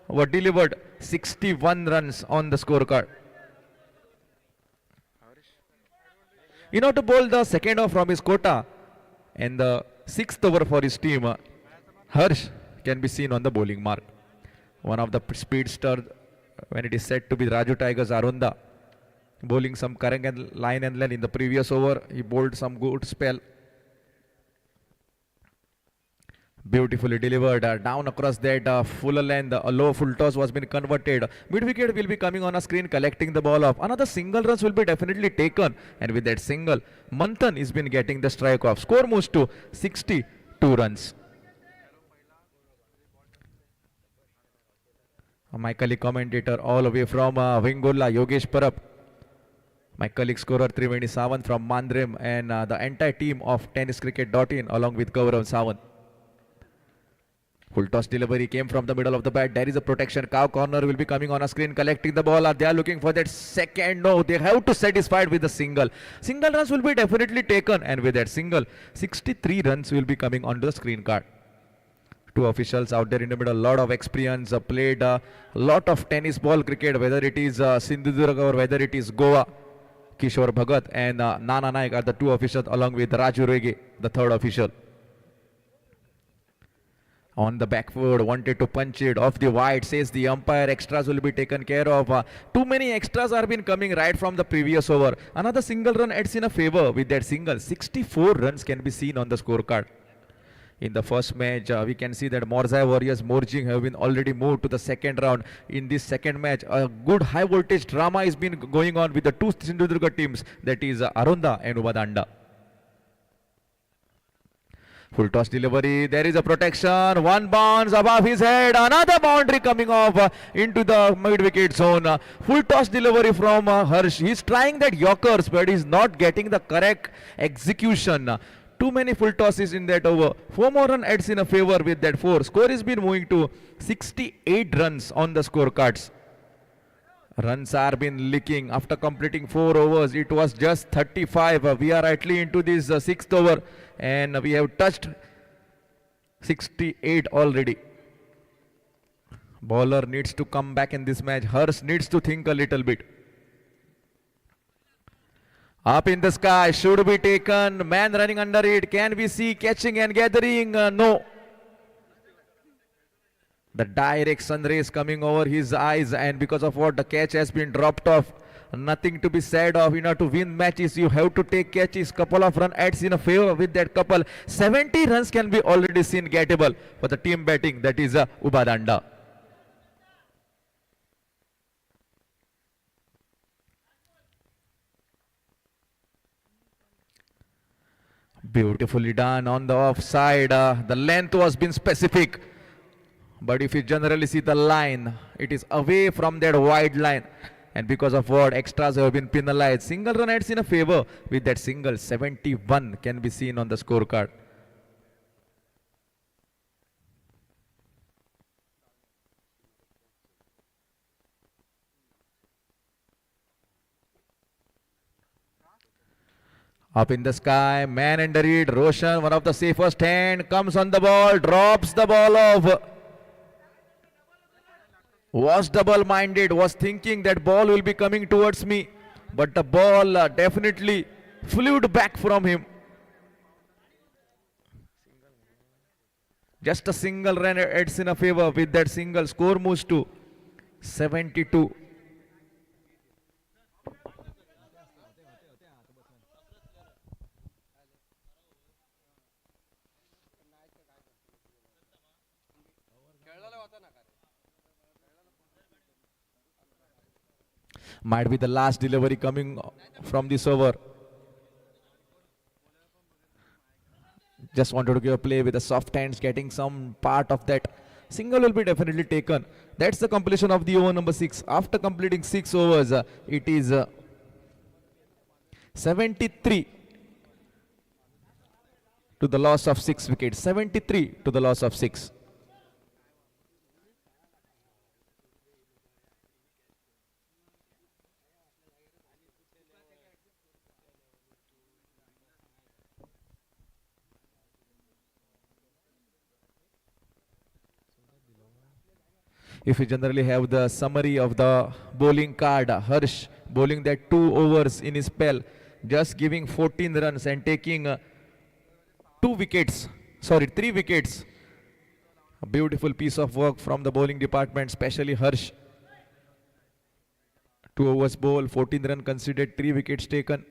were delivered, 61 runs on the scorecard. In order to bowl the second over from his quota and the 6th over for his team, Harsh can be seen on the bowling mark. One of the speedsters when it is said to be Raju Tigers Arunda, bowling some current and line and length in the previous over. He bowled some good spell. Beautifully delivered down across that fuller length. A low full toss was been converted. Mid wicket will be coming on a screen collecting the ball off. Another single runs will be definitely taken, and with that single, Manthan has been getting the strike off. Score moves to 62 runs. My colleague commentator all the way from Vingola, Yogesh Parab. My colleague scorer Triveni Sawant from Mandrem, and the entire team of tenniscricket.in along with Gaurav Sawant. Full toss delivery came from the middle of the bat. There is a protection. Cow corner will be coming on a screen collecting the ball. They are looking for that second. No, they have to satisfied with the single. Single runs will be definitely taken, and with that single, 63 runs will be coming onto the screen card. Two officials out there in the middle, a lot of experience, played a lot of tennis ball cricket, whether it is Sindhudurga or whether it is Goa. Kishore Bhagat and Nana Naik are the two officials along with Raju Rege, the third official. On the back foot, wanted to punch it off the wide, says the umpire. Extras will be taken care of. Too many extras are been coming right from the previous over. Another single run adds in a favor with that single. 64 runs can be seen on the scorecard. In the first match, we can see that Morzai Warriors Morjing have been already moved to the second round. In this second match, a good high voltage drama has been going on with the two Sindhudurga teams, that is Arunda and Ubadanda. Full toss delivery, there is a protection, one bounce above his head, another boundary coming off into the mid-wicket zone. Full toss delivery from Harsh. He's trying that Yorkers, but he's not getting the correct execution. Too many full tosses in that over. 4 more run adds in a favor with that 4. Score has been moving to 68 runs on the scorecards. Runs are been leaking after completing 4 overs. It was just 35. We are actually into this 6th over and we have touched 68 already. Bowler needs to come back in this match. Harsh needs to think a little bit. Up in the sky, should be taken. Man running under it. Can we see catching and gathering? No. The direct sun rays coming over his eyes, and because of what the catch has been dropped off. Nothing to be said of. In order to win matches, you have to take catches. Couple of run adds in a favor with that couple. 70 runs can be already seen gettable for the team batting. That is Ubadanda. Beautifully done on the offside. The length was been specific. But if you generally see the line, it is away from that wide line. And because of what, extras have been penalized. Single run adds in a favor with that single. 71 can be seen on the scorecard. Up in the sky, man under it. Roshan, one of the safest hand, comes on the ball, drops the ball off. Was double-minded, was thinking that ball will be coming towards me, but the ball definitely flew back from him. Just a single run adds in a favor. With that single, score moves to 72. Might be the last delivery coming from this over. Just wanted to give a play with the soft hands, getting some part of that. Single will be definitely taken. That's the completion of the over number 6. After completing 6 overs, it is 73 to the loss of 6 wickets. 73 to the loss of 6. If you generally have the summary of the bowling card, Harsh bowling that 2 overs in his spell, just giving 14 runs and taking 3 wickets. A beautiful piece of work from the bowling department, especially Harsh. 2 overs bowl, 14 run considered, 3 wickets taken.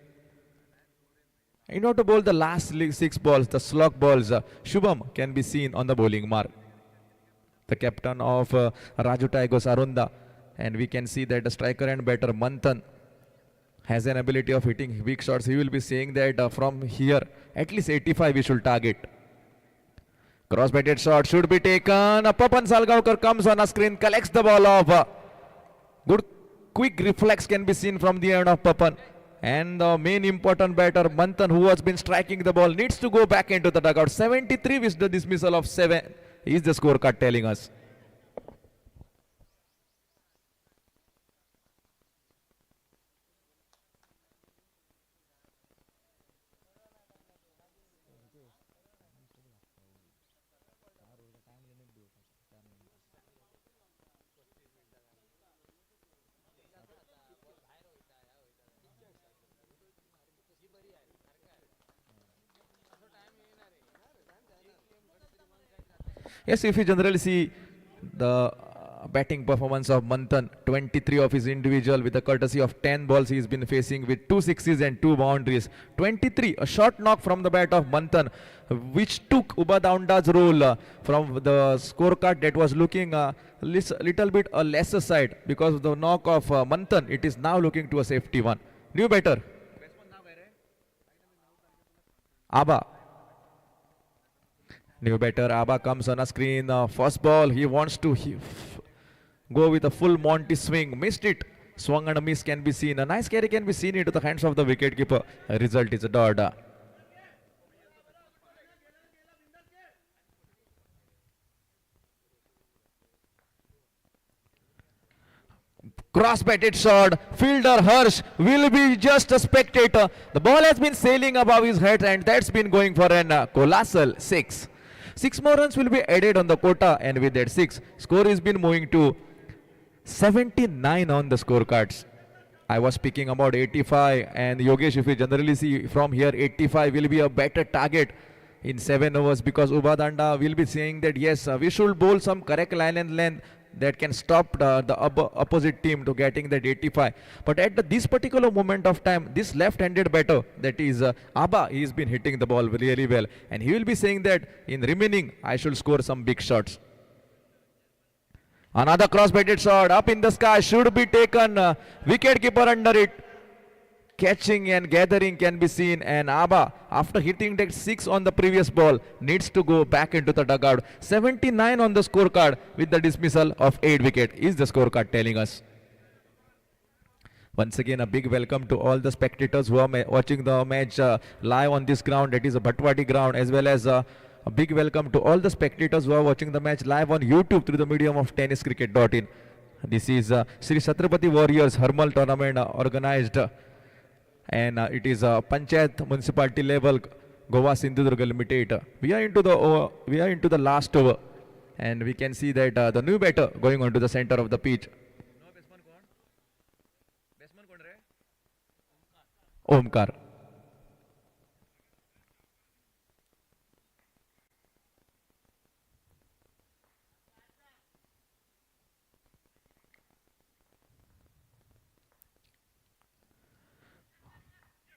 In order to bowl the last 6 balls, the slog balls, Shubham can be seen on the bowling mark. The captain of Raju Tigers, Arunda, and we can see that the striker and batter Manthan has an ability of hitting big shots. He will be saying that from here at least 85 we should target. Cross-batted shot should be taken. Papan Salgaonkar comes on a screen, collects the ball off. Good quick reflex can be seen from the end of Papan. And the main important batter Manthan, who has been striking the ball, needs to go back into the dugout. 73 with the dismissal of 7 is the scorecard telling us. Yes, if you generally see the batting performance of Manthan, 23 of his individual with a courtesy of 10 balls he's been facing with 2 sixes and 2 boundaries. 23, a short knock from the bat of Manthan, which took Ubadanda's role from the scorecard that was looking a little bit a lesser side because of the knock of Manthan. It is now looking to a safety one. New batter, Abha. New batter Abha comes on a screen. First ball, he wants to go with a full Monty swing. Missed it. Swung and a miss can be seen. A nice carry can be seen into the hands of the wicketkeeper. Result is a dot. Cross-batted shot. Fielder Harsh will be just a spectator. The ball has been sailing above his head and that's been going for an colossal 6. 6 more runs will be added on the quota, and with that 6, score has been moving to 79 on the scorecards. I was speaking about 85, and Yogesh, if we generally see from here, 85 will be a better target in 7 overs, because Ubadanda will be saying that yes, we should bowl some correct line and length that can stop the opposite team to getting that 85. But at this particular moment of time, this left-handed batter, that is Abba, he's been hitting the ball really well, and he will be saying that in remaining, I should score some big shots. Another cross-batted shot up in the sky should be taken. Wicket keeper under it. Catching and gathering can be seen, and Abba, after hitting that 6 on the previous ball, needs to go back into the dugout. 79 on the scorecard with the dismissal of 8 wicket is the scorecard telling us. Once again, a big welcome to all the spectators who are watching the match live on this ground, that is a Bhatwadi ground, as well as a big welcome to all the spectators who are watching the match live on YouTube through the medium of tenniscricket.in. This is Sri Chhatrapati Warriors Harmal tournament organized, and it is a Panchayat municipality level, Goa Sindhudurga Limited. We are into the last over, and we can see that the new batter going on to the center of the pitch. Omkar.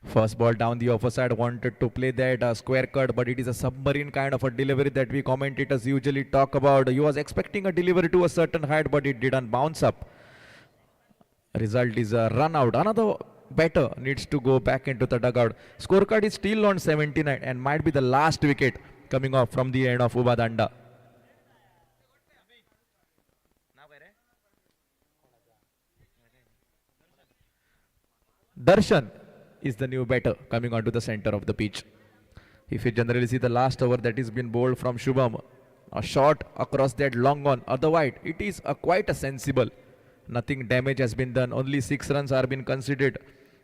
First ball down the offer side, wanted to play that square cut, but it is a submarine kind of a delivery that we commentators usually talk about. He was expecting a delivery to a certain height, but it didn't bounce up. Result is a run out. Another batter needs to go back into the dugout. Scorecard is still on 79 and might be the last wicket coming off from the end of Ubadanda. Darshan is the new batter coming onto the center of the pitch. If you generally see the last over that is been bowled from Shubham, a shot across that long on, otherwise it is quite a sensible. Nothing damage has been done, only 6 runs are been considered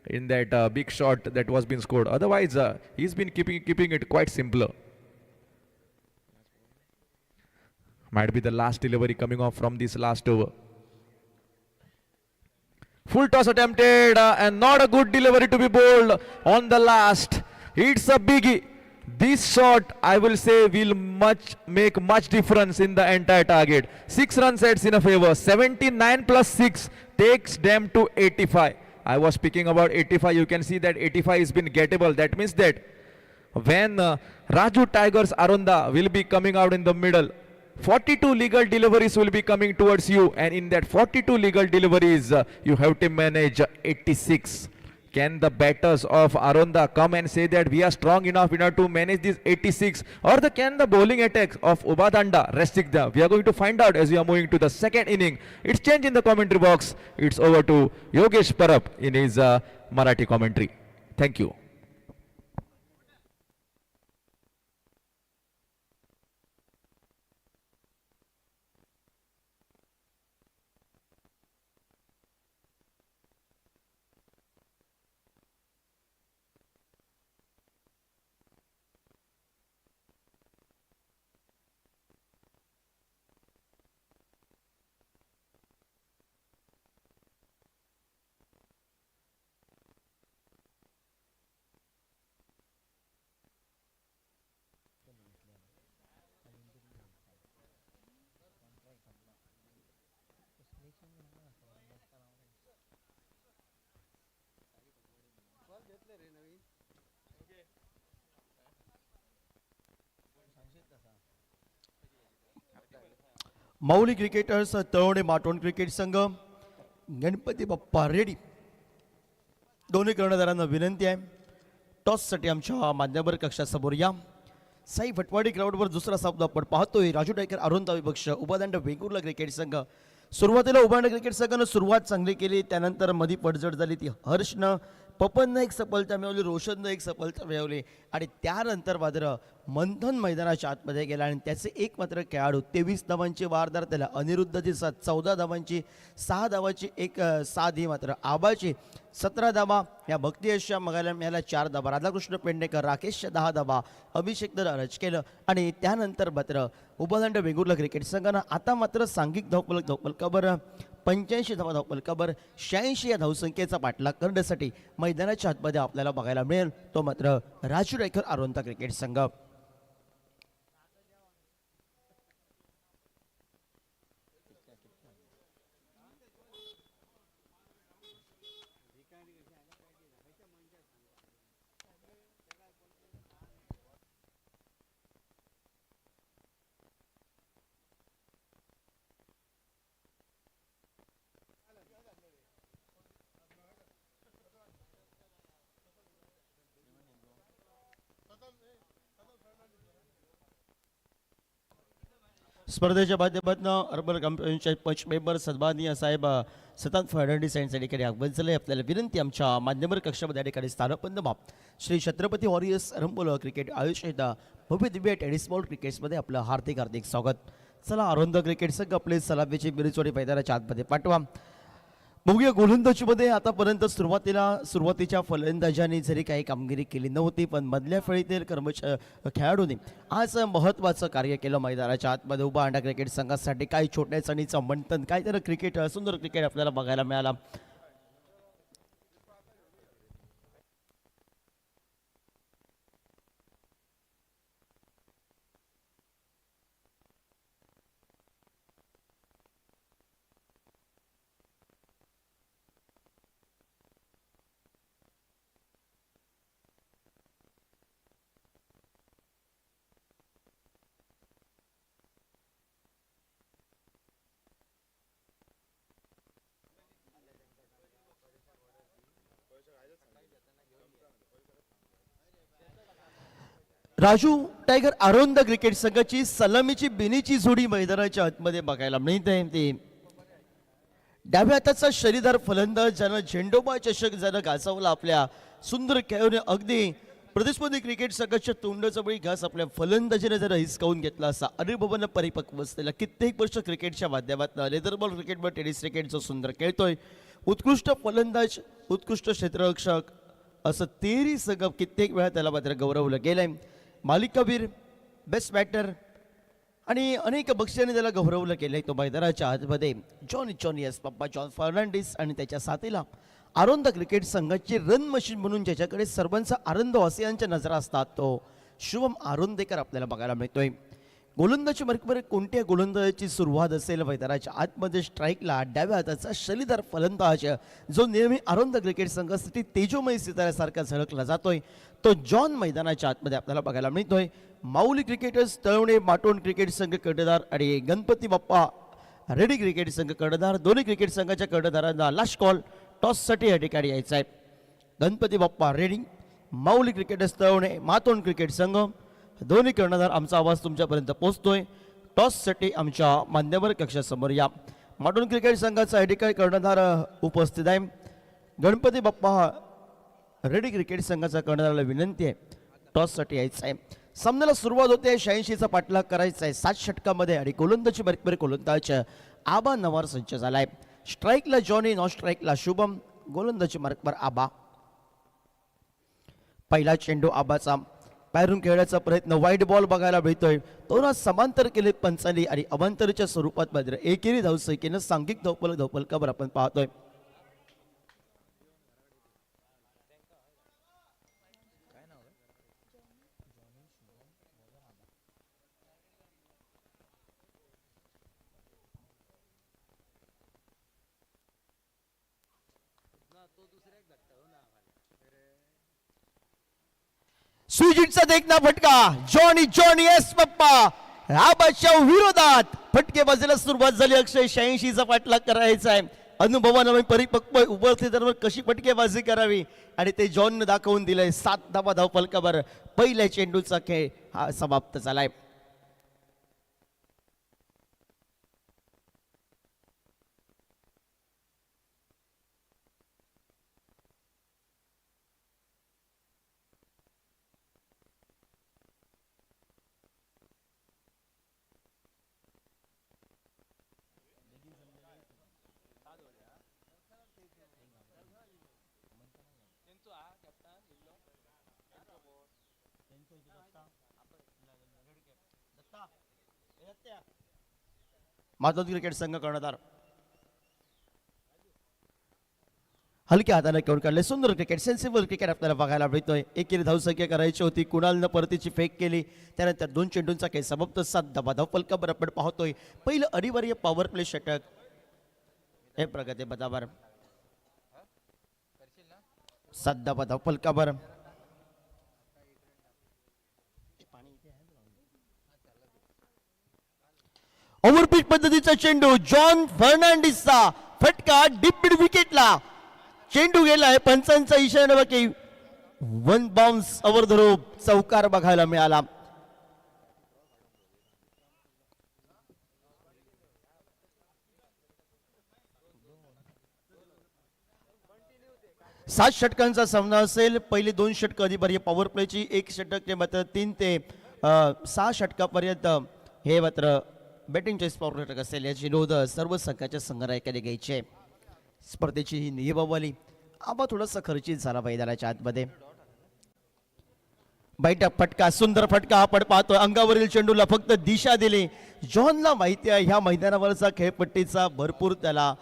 in that big shot that was been scored. Otherwise he's been keeping it quite simpler. Might be the last delivery coming off from this last over. Full toss attempted and not a good delivery to be bowled on the last. It's a biggie. This shot, I will say, will make much difference in the entire target. 6 runs heads in a favor. 79 plus 6 takes them to 85. I was speaking about 85. You can see that 85 has been gettable. That means that when Raju Tigers Arunda will be coming out in the middle, 42 legal deliveries will be coming towards you, and in that 42 legal deliveries, you have to manage 86. Can the batters of Arunda come and say that we are strong enough to manage this 86, or can the bowling attacks of Ubadanda restrict them? We are going to find out as we are moving to the second inning. It's changed in the commentary box. It's over to Yogesh Parab in his Marathi commentary. Thank you. Mauli cricketers Talavane Maton cricket संघ गणपती बाप्पा ready. दोन्ही कर्णधारांना विनंती आहे, टॉससाठी आमच्या मान्यवर कक्षासमोर या. साई भटवाडी ग्राउंडवर दुसरा सामना आपण पाहतोय. राजू टायकर अरुण विपक्ष उबादांड वेंगुर्ला क्रिकेट संघ. सुरुवातीला उबादांड क्रिकेट संघानं सुरुवात चांगली केली, त्यानंतर मध्ये पडझड झाली. ती हर्षनं, पपननं एक सफलता मिळवली, रोशननं एक सफलता मिळवली, आणि त्यानंतर मात्र मंथन मैदानाच्या आतमध्ये गेला आणि त्याचे एक मात्र खेळाडू 23 धावांची वारदार त्याला अनिरुद्ध दिसत, 14 धावांची 6 धावाची एक साधी मात्र आबाची 17 धावा, या भक्ती यशच्या बघायला मिळाल्या 4 धावा, राधाकृष्ण पेडणेकर राकेशच्या 10 धावा, अभिषेक रच केलं आणि त्यानंतर मात्र उपादंड वेंगुर्ला क्रिकेट संघानं आता मात्र सांघिक धावफलकावर 85 धावा धावफलकावर 86 या धावसंख्येचा पाठलाग करण्यासाठी मैदानाच्या आतमध्ये आपल्याला बघायला मिळेल तो मात्र राजू टायगर आरोंता क्रिकेट संघ. स्पर्धेच्या माध्यमातून अर्बन कंपनीचे पंच मेंबर सन्माननीय साहेब सतत फर्नांडिस यांच्या ठिकाणी आगमन झाले. आपल्याला विनंती आमच्या मान्यवर कक्षामध्ये या ठिकाणी स्थानपन्न माप श्री छत्रपती वॉरियर्स रंबोला क्रिकेट आयोजित भव्य दिव्य टेनिस बॉल क्रिकेट्समध्ये आपलं हार्दिक हार्दिक स्वागत. चला आरोंद क्रिकेट संघ आपले सलामीची बिरचोडी मैदानाच्या आतमध्ये पाठवा. बघूया गोलंदाजीमध्ये आतापर्यंत सुरुवातीच्या फलंदाजांनी जरी काही कामगिरी केली नव्हती, पण मधल्या फळीतील खेळाडूंनी आज महत्त्वाचं कार्य केलं. मैदानाच्या आतमध्ये उभा अंडा क्रिकेट संघासाठी काही छोट्याच आणि मंथन काय तर क्रिकेट सुंदर क्रिकेट आपल्याला बघायला मिळाला. राजू टायगर आरोंद क्रिकेट संघाची सलामीची बिनीची जोडी मैदानाच्या आतमध्ये बघायला मिळते. ती डाव्या हाताचा शरीरदार फलंदाज ज्यानं झेंडोबा चषक ज्यानं गाजवला आपल्या सुंदर खेळाने अगदी प्रतिस्पर्धी क्रिकेट संघाच्या तोंडाजवळी घास आपल्या फलंदाजीने जर हिसकावून घेतला असा अनुभवानं परिपक्व असलेला कित्येक वर्ष क्रिकेटच्या माध्यमातून लेदरबॉल क्रिकेट व टेनिस क्रिकेट जो सुंदर खेळतोय, उत्कृष्ट फलंदाज, उत्कृष्ट क्षेत्ररक्षक असं 13 संघ कित्येक वेळा त्याला मात्र गौरवलं गेलंय. मालिकावीर, बेस्ट बॅटर आणि अनेक बक्षिसांनी त्याला गौरवलं गेलंय. तो मैदानाच्या आतमध्ये जॉन एस पप्पा जॉन फर्नांडिस आणि त्याच्या साथीला आरोंद क्रिकेट संघाची रन मशीन म्हणून ज्याच्याकडे सर्वांचा आनंदवासियांच्या नजरा असतात तो शुभम आरोंदेकर आपल्याला बघायला मिळतोय. गोलंदाजी मार्गावर कोणत्या गोलंदाजाची सुरुवात असेल मैदानाच्या आतमध्ये स्ट्राईकला डाव्या हाताचा शैलीदार फलंदाज जो नेहमी आरोंद क्रिकेट संघासाठी तेजोमय सिताऱ्यासारखा झळकला जातोय तो जॉन मैदानाच्या आतमध्ये आपल्याला बघायला मिळतोय. माऊली क्रिकेटर्स तळवणे माटोण क्रिकेट संघ कर्णधार आणि गणपती बाप्पा रेडी क्रिकेट संघ कर्णधार, दोन्ही क्रिकेट संघाच्या कर्णधारांना लास्ट कॉल टॉससाठी या ठिकाणी यायचा आहे. गणपती बाप्पा रेडी, माऊली क्रिकेटर्स तळवणे मातोंड क्रिकेट संघ, दोन्ही कर्णधार आमचा आवाज तुमच्यापर्यंत पोहोचतोय. टॉससाठी आमच्या मान्यवर कक्षासमोर या. माटोंड क्रिकेट संघाचा या ठिकाणी कर्णधार उपस्थित आहे. गणपती बाप्पा रेडी क्रिकेट संघाचा कर्णधाराला विनंती आहे टॉससाठी यायचं आहे. सामन्याला सुरुवात होते. 86चा पाठलाग करायचा आहे 7 षटकामध्ये आणि गोलंदाजी मार्गावर गोलंदाज आबा नवार संच झालाय. स्ट्राईकला जॉनी, नॉन स्ट्राईकला शुभम, गोलंदाजी मार्गावर आबा. पहिला चेंडू आबाचा बाहेरून खेळण्याचा प्रयत्न, वाईट बॉल बघायला मिळतोय. तो समांतर केले पंचांनी आणि अवांतरच्या स्वरूपात मात्र एकेरी धावसंख्येनं सांघिक धावफलकावर आपण पाहतोय. सुजितचा देखना फटका, जॉनी एस पप्पा आबाच्या विरोधात फटकेबाजीला सुरुवात झाली. अक्षय 86चा पाठलाग करायचा आहे. अनुभवानं परिपक्व उपस्थितांवर कशी फटकेबाजी करावी आणि ते जॉननं दाखवून दिलंय. 7 धावा धावफलकावर पहिल्या चेंडूचा खेळ हा समाप्त झालाय. माधव क्रिकेट संघ कर्णधार हलक्या हाताने खेळून काढले. सुंदर क्रिकेट, सेन्सिबल क्रिकेट आपल्याला बघायला मिळतोय. एकेरी धावसंख्या करायची होती, कुणालनं परतीची फेक केली, त्यानंतर 2 चेंडूंचा खेळ समाप्त. 7 धावा फलकावर आपण पाहतोय. पहिलं अनिवार्य पॉवर प्ले षटक हे प्रगती पदावर. 7 धावा फलकावर. ओव्हरपिच पद्धतीचा चेंडू, जॉन फर्नांडिसचा फटका डीप मिड विकेटला. चेंडू गेलाय, पंचांचा इशारा की 1 बाउन्स ओव्हर द रोप, चौकार बघायला मिळाला. सात षटकांचा सामना असेल. पहिली 2 षटक अधिबाह्य पॉवर प्लेची, 1 षटक ते मात्र 3 ते 6 षटकापर्यंत हे मात्र बॅटिंगचे पॉवर षटक असेल. याची नोंद सर्व संघाच्या संघनायकाने घ्यायची आहे. स्पर्धेची ही नियमावली. आबा थोडासा खर्चित झाला मैदानाच्या आतमध्ये. बैठक फटका, सुंदर फटका आपण पाहतोय. अंगावरील चेंडूला फक्त दिशा दिली. जॉनला माहिती आहे ह्या मैदानावरचा खेळपट्टीचा भरपूर त्याला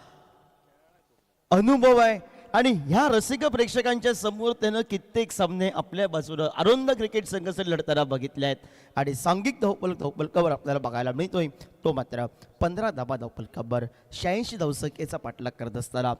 अनुभव आहे आणि ह्या रसिक प्रेक्षकांच्या समोर त्यानं कित्येक सामने आपल्या बाजूला आनंद क्रिकेट संघाचे लढताना बघितले आहेत आणि सांघिक धावफलकावर आपल्याला बघायला मिळतोय. तो मात्र 15 धावा धावफलकावर 86 धावसंख्येचा पाठलाग करत असताना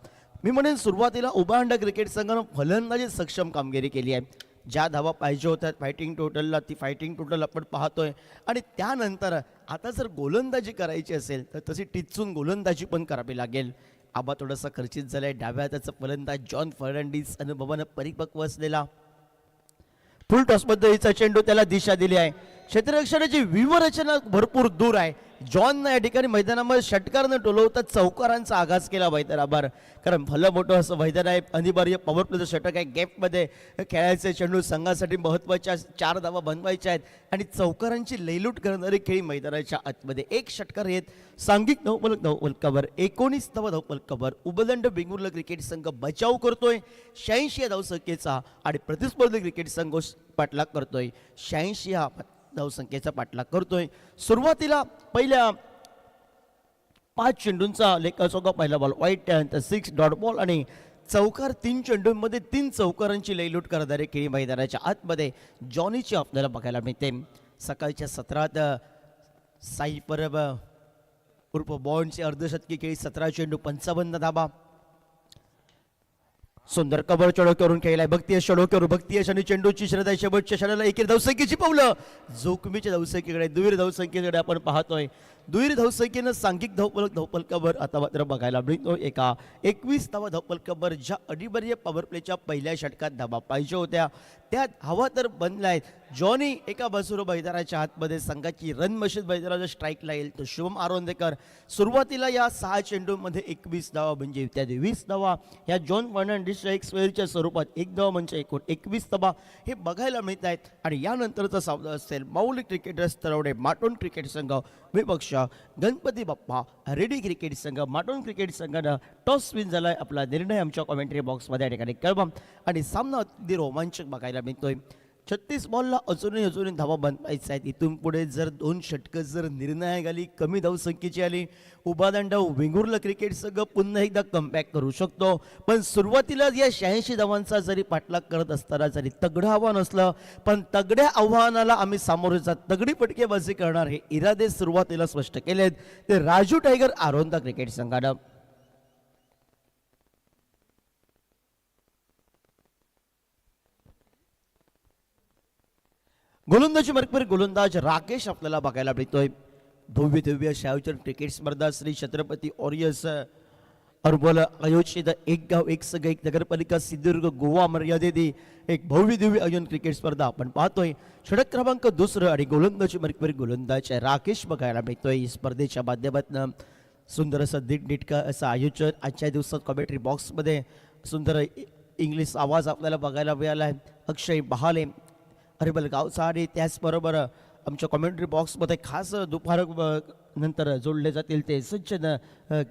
मी म्हणेन सुरुवातीला उभांडा क्रिकेट संघानं फलंदाजी सक्षम कामगिरी केली आहे. ज्या धावा पाहिजे होत्या फायटिंग टोटलला, ती फायटिंग टोटल आपण पाहतोय आणि त्यानंतर आता जर गोलंदाजी करायची असेल तर तशी टिचून गोलंदाजी पण करावी लागेल. आबा थोडासा खर्चित झालाय. डाव्या हाताचा फलंदाज जॉन फर्नांडिस अनुभवानं परिपक्व असलेला. फुल टॉस पद्धतीचा चेंडू, त्याला दिशा दिली आहे. क्षेत्ररक्षणाची व्यूहरचना भरपूर दूर आहे. जॉननं या ठिकाणी मैदानामध्ये षटकारनं टोलवता चौकारांचा आघात केला मैदानावर, कारण भलं मोठं असं मैदान आहे. अनिवार्य पॉवर प्लेचं षटक आहे. गॅपमध्ये खेळायचे चेंडू संघासाठी महत्त्वाच्या 4 धावा बनवायच्या आहेत आणि चौकारांची लयलूट करणारी खेळी मैदानाच्या आतमध्ये. 1 षटकार येत सांघिक धावफलकावर 19 धावा धावफलकावर उबदंड बेंगुर्ला क्रिकेट संघ बचाव करतोय 86 धावसंख्येचा आणि प्रतिस्पर्धी क्रिकेट संघ पाठलाग करतोय 86 धावसंख्येचा पाठलाग करतोय. सुरुवातीला पहिल्या 5 चेंडूंचा लेखाचोखा, पहिला बॉल वाईट, त्यानंतर 6 डॉट बॉल आणि चौकार. 3 चेंडूंमध्ये 3 चौकारांची लयलूट करणारे खेळी मैदानाच्या आतमध्ये जॉनीची आपल्याला बघायला मिळते. सकाळच्या सत्रात साई परब उर्फ बॉन्डचे अर्धशतकी खेळी, 17 चेंडू 55 धाबा. सुंदर कबर चढो करून खेळलाय. भक्तीय षडोकर, भक्तीय आणि चेंडूची श्रद्धा शेवटच्या क्षणाला एकेरी धावसंख्येची पावलं. जोखमीच्या धावसंख्येकडे, दुहेरी धावसंख्येकडे आपण पाहतोय. दुहेरी धावसंख्येनं सांघिक धावफलकावर आता मात्र बघायला मिळतो. एका 21 धावा धावफलकावर ज्या अनिवार्य पॉवर प्लेच्या पहिल्या षटकात धावा पाहिजे होत्या त्या धावा तर बनलायत. जॉनी एका बाजूला मैदानाच्या आतमध्ये संघाची रन मशीद मैदानाच्या स्ट्राईकला येईल. तो शुभम आरोंदेकर सुरुवातीला या 6 चेंडूमध्ये 21 धावा म्हणजे त्या 20 धावा ह्या जॉन फर्नांडिसच्या एक स्क्वेअरच्या स्वरूपात 1 धावा म्हणजे एकूण 21 धावा हे बघायला मिळत आहेत. आणि यानंतरचा सामना असेल माऊली क्रिकेटर्स तरवडे माटोन क्रिकेट संघ विपक्ष गणपती बाप्पा रेडी क्रिकेट संघ. माटोन क्रिकेट संघानं टॉस विन झालाय. आपला निर्णय आमच्या कॉमेंट्री बॉक्समध्ये या ठिकाणी कळवा आणि सामना अगदी रोमांचक बघायला मिळतोय. 36 बॉलला अजूनही धावा बनवायचा आहेत. इथून पुढे जर 2 षटकं जर निर्णायक आली, कमी धावसंख्येची आली, उभादांडा वेंगुर्ला क्रिकेट संघ पुन्हा एकदा कमबॅक करू शकतो. पण सुरुवातीला या 86 धावांचा जरी पाठलाग करत असताना जरी तगडं आव्हान असलं, पण तगड्या आव्हानाला आम्ही सामोरे जात तगडी फटकेबाजी करणार हे इरादे सुरुवातीला स्पष्ट केलेत ते राजू टायगर आरोंदा क्रिकेट संघानं. गोलंदाजी मार्गवर गोलंदाज राकेश आपल्याला बघायला मिळतोय. भव्य दिव्य शायोजन क्रिकेट स्पर्धा श्री छत्रपती ऑरियस अर्बल आयोजित एक गाव एक संघ एक नगरपालिका सिंधुदुर्ग गोवा मर्यादेत एक भव्य दिव्य आयोजन क्रिकेट स्पर्धा आपण पाहतोय. षटक क्रमांक 2 आणि गोलंदाजी मार्गवर गोलंदाज राकेश बघायला मिळतोय. स्पर्धेच्या माध्यमातून सुंदर असं नीटनेटकं असं आयोजन आजच्या दिवसात कॉमेंट्री बॉक्समध्ये सुंदर इंग्लिश आवाज आपल्याला बघायला मिळाला आहे. अक्षय बहाले हरिबल गावचा आणि त्याचबरोबर आमच्या कॉमेंट्री बॉक्समध्ये खास दुपार नंतर जोडले जातील ते सज्जन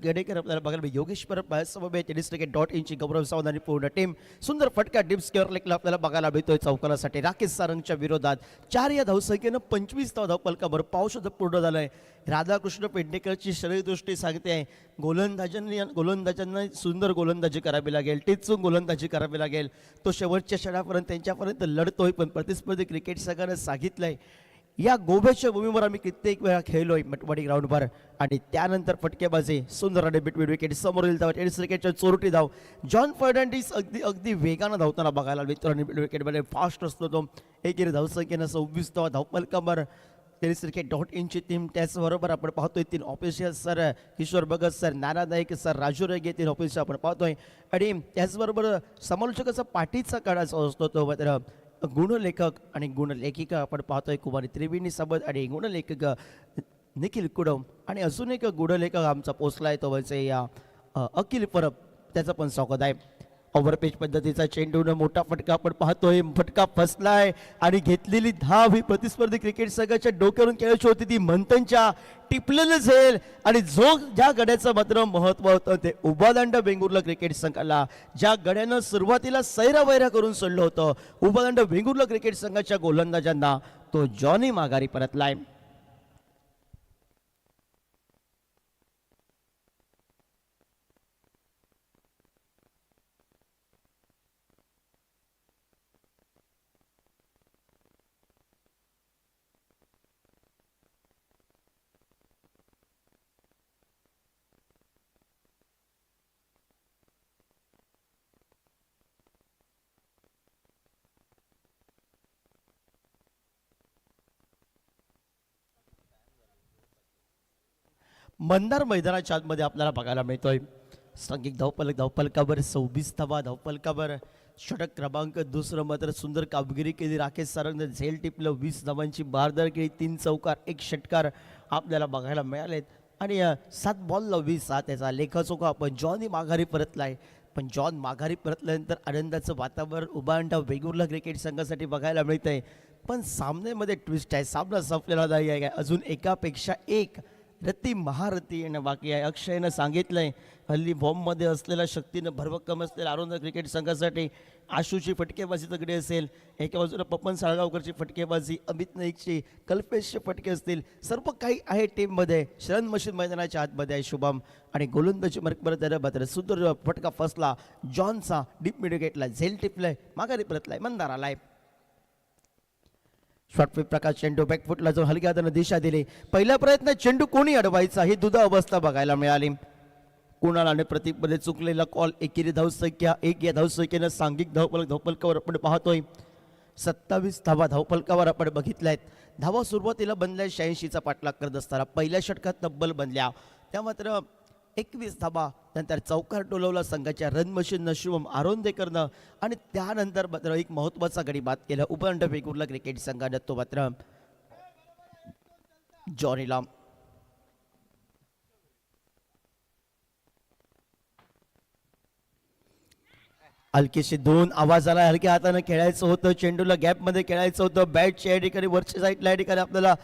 गडेकर आपल्याला बघायला मिळेल. योगेश परब माझ्यासमवेत टेनिस क्रिकेट .inची गौरव सावंत आणि पूर्ण टीम. सुंदर फटका डिप्स केअर लेकला आपल्याला बघायला मिळतोय चौकारासाठी राकेश सारंगच्या विरोधात 4 या धावसंख्येनं 25 धावपलकावर पावसाचं पूर्ण झालंय. राधाकृष्ण पेडणेकरची शरीरदृष्टी सांगते आहे गोलंदाजांना सुंदर गोलंदाजी करावी लागेल, टिचून गोलंदाजी करावी लागेल. तो शेवटच्या क्षणापर्यंत त्यांच्यापर्यंत लढतोय. पण प्रतिस्पर्धी क्रिकेट संघानं सांगितलंय या गोव्याच्या भूमीवर आम्ही कित्येक वेळा खेळलोय मटवाडी ग्राउंडवर आणि त्यानंतर फटकेबाजी सुंदर आणि बिटवीन विकेट समोरील धाव टेनिस क्रिकेटच्या चोरटी धाव. जॉन फर्नांडिस अगदी वेगानं धावताना बघायला मिळतो आणि विकेटमध्ये फास्ट असतो तो. एकेरी धावसंख्येनं 26 धावपलकावर टेनिस क्रिकेट .inची टीम. त्याचबरोबर आपण पाहतोय 3 official sir Kishor Bhagat sir, Nana Naik sir, Raju Rege 3 official आपण पाहतोय. आणि त्याचबरोबर समालोचकाचा पाठीचा काढाचा असतो तो मात्र गुणलेखक आणि गुणलेखिका आपण पाहतोय कुमारी त्रिवेणी सबद आणि गुणलेखक निखिल कुडम आणि अजून एक गुणलेखक आमचा पोचलाय तो म्हणजे या अखिल परब, त्याचं पण स्वागत आहे. ओव्हरपेज पद्धतीचा चेंडून मोठा फटका आपण पाहतोय. फटका फसलाय आणि घेतलेली धाव ही प्रतिस्पर्धी क्रिकेट संघाच्या डोक्यावरून खेळायची होती ती मंथनच्या टिपलेलं झेल आणि जो ज्या गड्याचं मात्र महत्व होतं ते उबादांडा वेंगुर्ला क्रिकेट संघाला, ज्या गड्यानं सुरुवातीला सैरावैरा करून सोडलं होतं उबादांडा वेंगुर्ला क्रिकेट संघाच्या गोलंदाजांना, तो जॉनी माघारी परतलाय. मंदार मैदानाच्या आतमध्ये आपल्याला बघायला मिळतोय सांघिक धावपलकावर 26 धावपलकावर षटक क्रमांक दुसरं मात्र सुंदर कामगिरी केली. राकेश सारंगने झेल टिपलं, 20 धावांची भारदार केली, 3 चौकार 1 षटकार आपल्याला बघायला मिळालेत. आणि 7 बॉलला 20 त्याचा लेखाचोखा. पण जॉन माघारी परतलाय. पण जॉन माघारी परतल्यानंतर आनंदाचं वातावरण उबांडा वेंगुर्ला क्रिकेट संघासाठी बघायला मिळतंय. पण सामन्यामध्ये ट्विस्ट आहे, सामना संपलेला नाही आहे. अजून एकापेक्षा एक रती महारथी येणं बाकी आहे. अक्षयनं सांगितलंय हल्ली बॉम्बमध्ये असलेल्या शक्तीनं भरभक्कम असलेल्या आरोंदा क्रिकेट संघासाठी आशूची फटकेबाजी तगडी असेल, एका बाजूला पप्पन साळगावकरची फटकेबाजी, अमित नाईकची, कल्पेशचे फटके असतील, सर्व काही आहे टीममध्ये. शरण मशीन मैदानाच्या आतमध्ये आहे शुभम आणि गोलंदाजी मर्कबर मात्र सुंदर फटका फसला जॉनचा. डीप मिड विकेटला झेल टिपलाय, माघारी परतलाय, मंदार आलाय. शॉर्टफिट प्रकाश चेंडू बॅकफुटला जो हलक्या हाताने दिशा दिली. पहिल्या प्रयत्नात चेंडू कोणी अडवायचा ही दुधा अवस्था बघायला मिळाली. कुणाल आणि प्रतीकमध्ये चुकलेला कॉल. एकेरी धावसंख्या 1 या धावसंख्येनं सांघिक धावपलकावर आपण पाहतोय 27 धावपलकावर आपण बघितल्यात. धावा सुरुवातीला बनल्या 86चा पाठलाग करत असताना पहिल्या षटकात तब्बल बनल्या त्या मात्र 21 धावा. नंतर चौकार टोलवला संघाच्या रन मशीन शुभम आरोंदेकरनं आणि त्यानंतर मात्र एक महत्वाचा गडी बाद केला उबांडा वेंगुर्ला क्रिकेट संघानं, तो मात्र जॉनीला. हलकीशी 2 आवाज आला. हलक्या हाताने खेळायचं होतं, चेंडूला गॅपमध्ये खेळायचं होतं. बॅटच्या या ठिकाणी वरच्या साईडला या ठिकाणी आपल्याला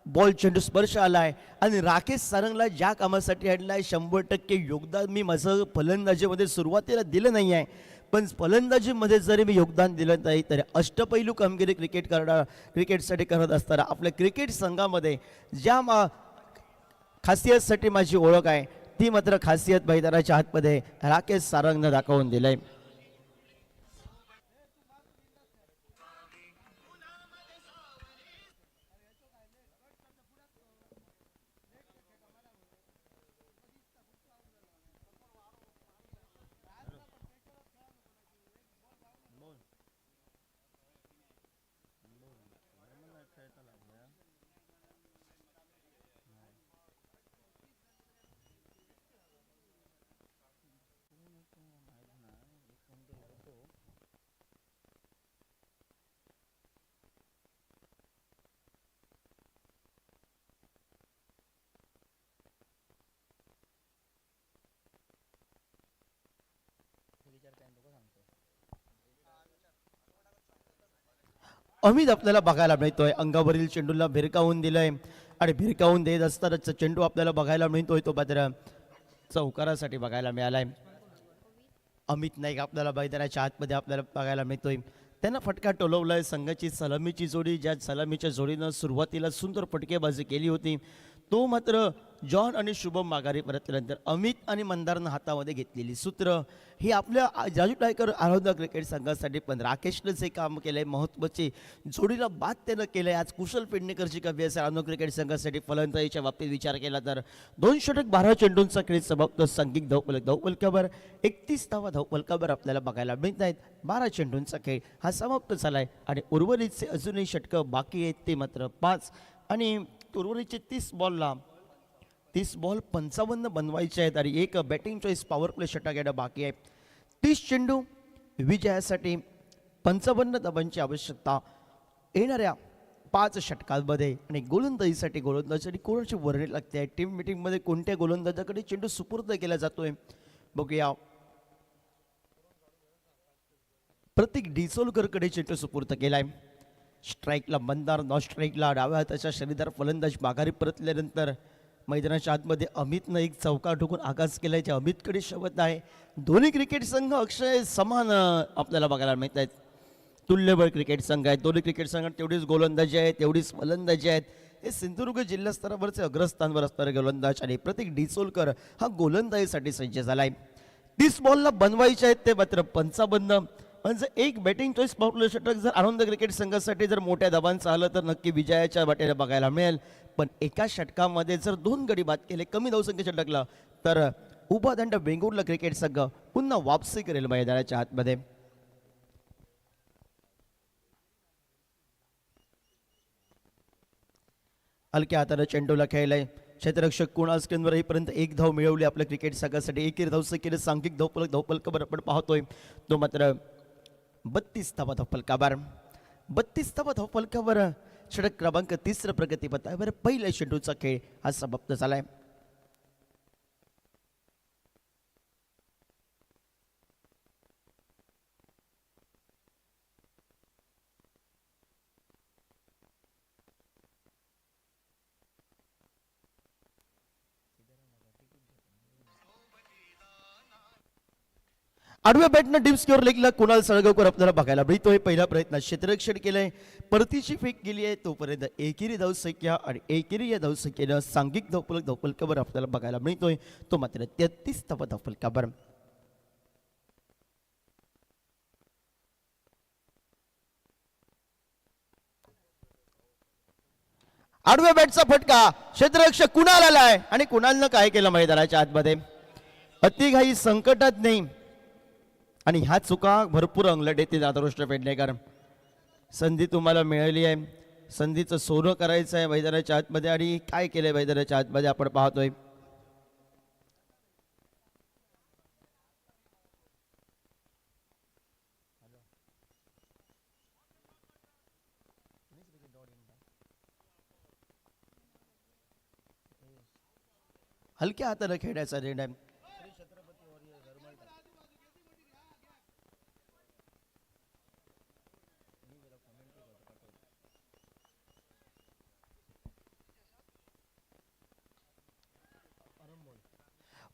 बॉल चेंडू स्पर्श आलाय आणि राकेश सारंगला ज्या कामासाठी आणलाय 100% योगदान मी माझं फलंदाजीमध्ये सुरुवातीला दिलं नाही आहे. पण फलंदाजीमध्ये जरी मी योगदान दिलं नाही तरी अष्टपैलू कामगिरी क्रिकेटसाठी करत असताना आपल्या क्रिकेट संघामध्ये ज्या खासियतसाठी माझी ओळख आहे ती मात्र खासियत मैदानाच्या आतमध्ये राकेश सारंगनं दाखवून दिलंय. अमित आपल्याला बघायला मिळतोय अंगावरील चेंडूला भिरकावून दिलंय आणि भिरकावून देत असतानाचा चेंडू आपल्याला बघायला मिळतोय तो मात्र चौकारासाठी बघायला मिळालाय. अमित नाईक आपल्याला मैदानाच्या आतमध्ये आपल्याला बघायला मिळतोय. त्यांना फटका टोलवलाय. संघाची सलामीची जोडी, ज्या सलामीच्या जोडीनं सुरुवातीला सुंदर फटकेबाजी केली होती, तो मात्र जॉन आणि शुभम माघारी परतल्यानंतर अमित आणि मंदारनं हातामध्ये घेतलेली सूत्र ही आपल्या राजू टायकर आराधना क्रिकेट संघासाठी पण राकेशनं जे काम केलंय महत्त्वाची जोडीला बाद त्यानं केलंय. आज कुशल पेडणेकरची कवी असेल आराधना क्रिकेट संघासाठी फलंदाजीच्या बाबतीत विचार केला तर 2 षटक 12 चेंडूंचा खेळ समाप्त. सांघिक धावफलकावर 31 धावा धावफलकावर आपल्याला बघायला मिळत आहेत. 12 चेंडूंचा खेळ हा समाप्त झालाय आणि उर्वरितचे अजूनही षटकं बाकी आहेत ते मात्र 5 आणि उर्वरितचे 30 बॉल 55 बनवायचे आहेत आणि एक बॅटिंग चॉईस पॉवर प्ले षटक येणं बाकी आहे. 30 चेंडू विजयासाठी 55 धावांची आवश्यकता येणाऱ्या 5 षटकांमध्ये आणि गोलंदाजीसाठी गोलंदाजासाठी कोणाची वर्णी लागते आहे. टीम मिटिंगमध्ये कोणत्या गोलंदाजाकडे चेंडू सुपूर्द केला जातोय बघूया. प्रतीक डिसोलकरकडे चेंडू सुपूर्द केलाय. स्ट्राईकला मंदार, नॉन स्ट्राईकला डाव्या हाताच्या शरीदार फलंदाज माघारी परतल्यानंतर मैदानाच्या आतमध्ये अमितनं एक चौकार ठोकून आगाज केलाय. जे अमितकडे शब्द आहे. दोन्ही क्रिकेट संघ अक्षय समान आपल्याला बघायला मिळत आहेत. तुल्यबळ क्रिकेट संघ आहेत. दोन्ही क्रिकेट संघात तेवढीच गोलंदाजी आहे, तेवढीच फलंदाजी आहेत. हे सिंधुदुर्ग जिल्हा स्तरावरचे अग्रस्थानवर असणारे गोलंदाज आणि प्रतीक डिसोलकर हा गोलंदाजीसाठी सज्ज झालाय. 30 बॉलला बनवायचे आहेत ते मात्र 55. म्हणजे एक बॅटिंग चॉईस पॉप्युलर षटक जर आनंद क्रिकेट संघासाठी जर मोठ्या दाबांचं आलं तर नक्की विजयाच्या वाटेला बघायला मिळेल. पण एका षटकामध्ये जर 2 गडी बाद केले कमी धावसंख्या षटकला तर उपादंड वेंगुर्ला क्रिकेट संघ पुन्हा वापसी करेल मैदानाच्या आतमध्ये. हलक्या हाताने चेंडूला खेळलाय. क्षेत्ररक्षक कुणाल स्क्रीनवर येईपर्यंत 1 धाव मिळवली आपल्या क्रिकेट संघासाठी. एकेरी धावसंख्येने सांघिक धावफलकावर आपण पाहतोय तो मात्र 32 धावा धावफलकावर. 32 धावा धावफलकावर षटक क्रमांक 3 प्रगतीपथावर पहिल्या चेंडूचा खेळ हा समाप्त झालाय. आडव्या बॅटनं डीप स्कोअर लेगला कुणाल सळगावकर आपल्याला बघायला मिळतोय. पहिला प्रयत्न क्षेत्ररक्षण केलंय, परतीची फेक गेली आहे. तोपर्यंत एकेरी धावसंख्या आणि एकेरी या धावसंख्येनं सांघिक धावफलकावर आपल्याला बघायला मिळतोय तो मात्र 33 धावा धावफलकावर. आडव्या बॅटचा फटका क्षेत्ररक्षक कुणाल आलाय आणि कुणालनं काय केलं मैदानाच्या आतमध्ये. अतिघाई संकटात नाही आणि ह्या चुका भरपूर अंगलट येतील. आदरोष्ट पेडणेकर, संधी तुम्हाला मिळाली आहे. संधीचं सोनं करायचं आहे मैदानाच्या आतमध्ये आणि काय केलंय मैदानाच्या आतमध्ये आपण पाहतोय. हलक्या हाताने खेळण्याचा निर्णय.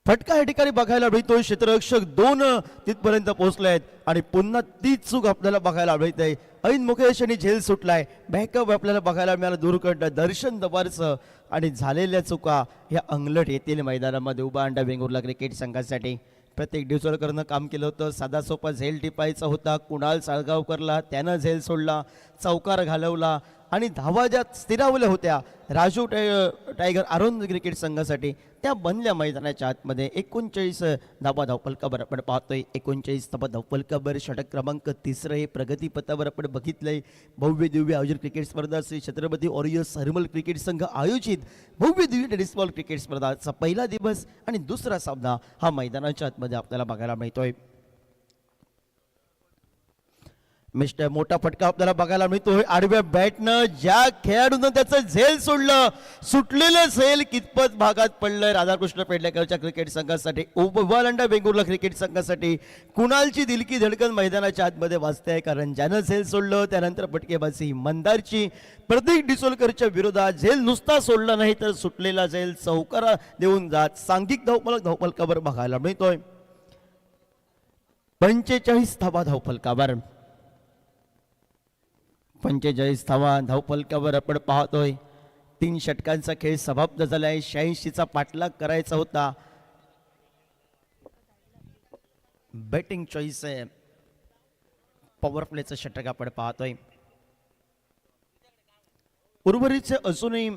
फटका या ठिकाणी बघायला मिळतोय. क्षेत्ररक्षक 2 तिथपर्यंत पोहोचले आहेत आणि पुन्हा तीच चूक आपल्याला बघायला मिळते. ऐन मुकेश आणि झेल सुटलाय. बॅकअप आपल्याला बघायला मिळाला दूरकडनं दर्शन दबारचं आणि झालेल्या चुका ह्या अंगलट येतील मैदानामध्ये उभा अंडा वेंगुर्ला क्रिकेट संघासाठी. प्रत्येक डिवचरकरनं काम केलं होतं. साधा सोपा झेल टिपायचा होता. कुणाल साळगावकरला त्यानं झेल सोडला, चौकार घालवला आणि धावा ज्या स्थिरावल्या होत्या राजू टायगर आरोंद क्रिकेट संघासाठी त्या बनल्या मैदानाच्या आतमध्ये. 39 धावा धावफलकावर आपण पाहतोय. 39 धावा धावफलकावर षटक क्रमांक 3 हे प्रगतीपथावर आपण बघितलंय. भव्य दिव्य आयोजित क्रिकेट स्पर्धा श्री छत्रपती वॉरियर्स हरमल क्रिकेट संघ आयोजित भव्य दिव्य टेनिस बॉल क्रिकेट स्पर्धाचा पहिला दिवस आणि दुसरा सामना हा मैदानाच्या आतमध्ये आपल्याला बघायला मिळतोय. मिस्टर मोठा फटका आपल्याला बघायला मिळतोय आडव्या बॅटनं ज्या खेळाडूनं त्याचं झेल सोडलं, सुटलेलं झेल कितपत भागात पडलंय राधाकृष्ण पेडणेकरच्या क्रिकेट संघासाठी, उबादांडा वेंगुर्ला क्रिकेट संघासाठी कुणालची दिलकी धडकन मैदानाच्या आतमध्ये वाजते आहे, कारण ज्यानं झेल सोडलं त्यानंतर फटकेबाजी मंदारची. प्रतीक डिसोलकरच्या विरोधात झेल नुसता सोडला नाही तर सुटलेला झेल चौकारा देऊन जात सांघिक धावफलकावर बघायला मिळतोय. 45 धावा धावफलकावर, 45 धावा धावफलकावर आपण पाहतोय. 3 षटकांचा खेळ समाप्त झालाय. 86चा पाठलाग करायचा होता. बॅटिंग चॉईस आहे, पॉवर प्लेचं षटक आपण पाहतोय. उर्वरितचे अजूनही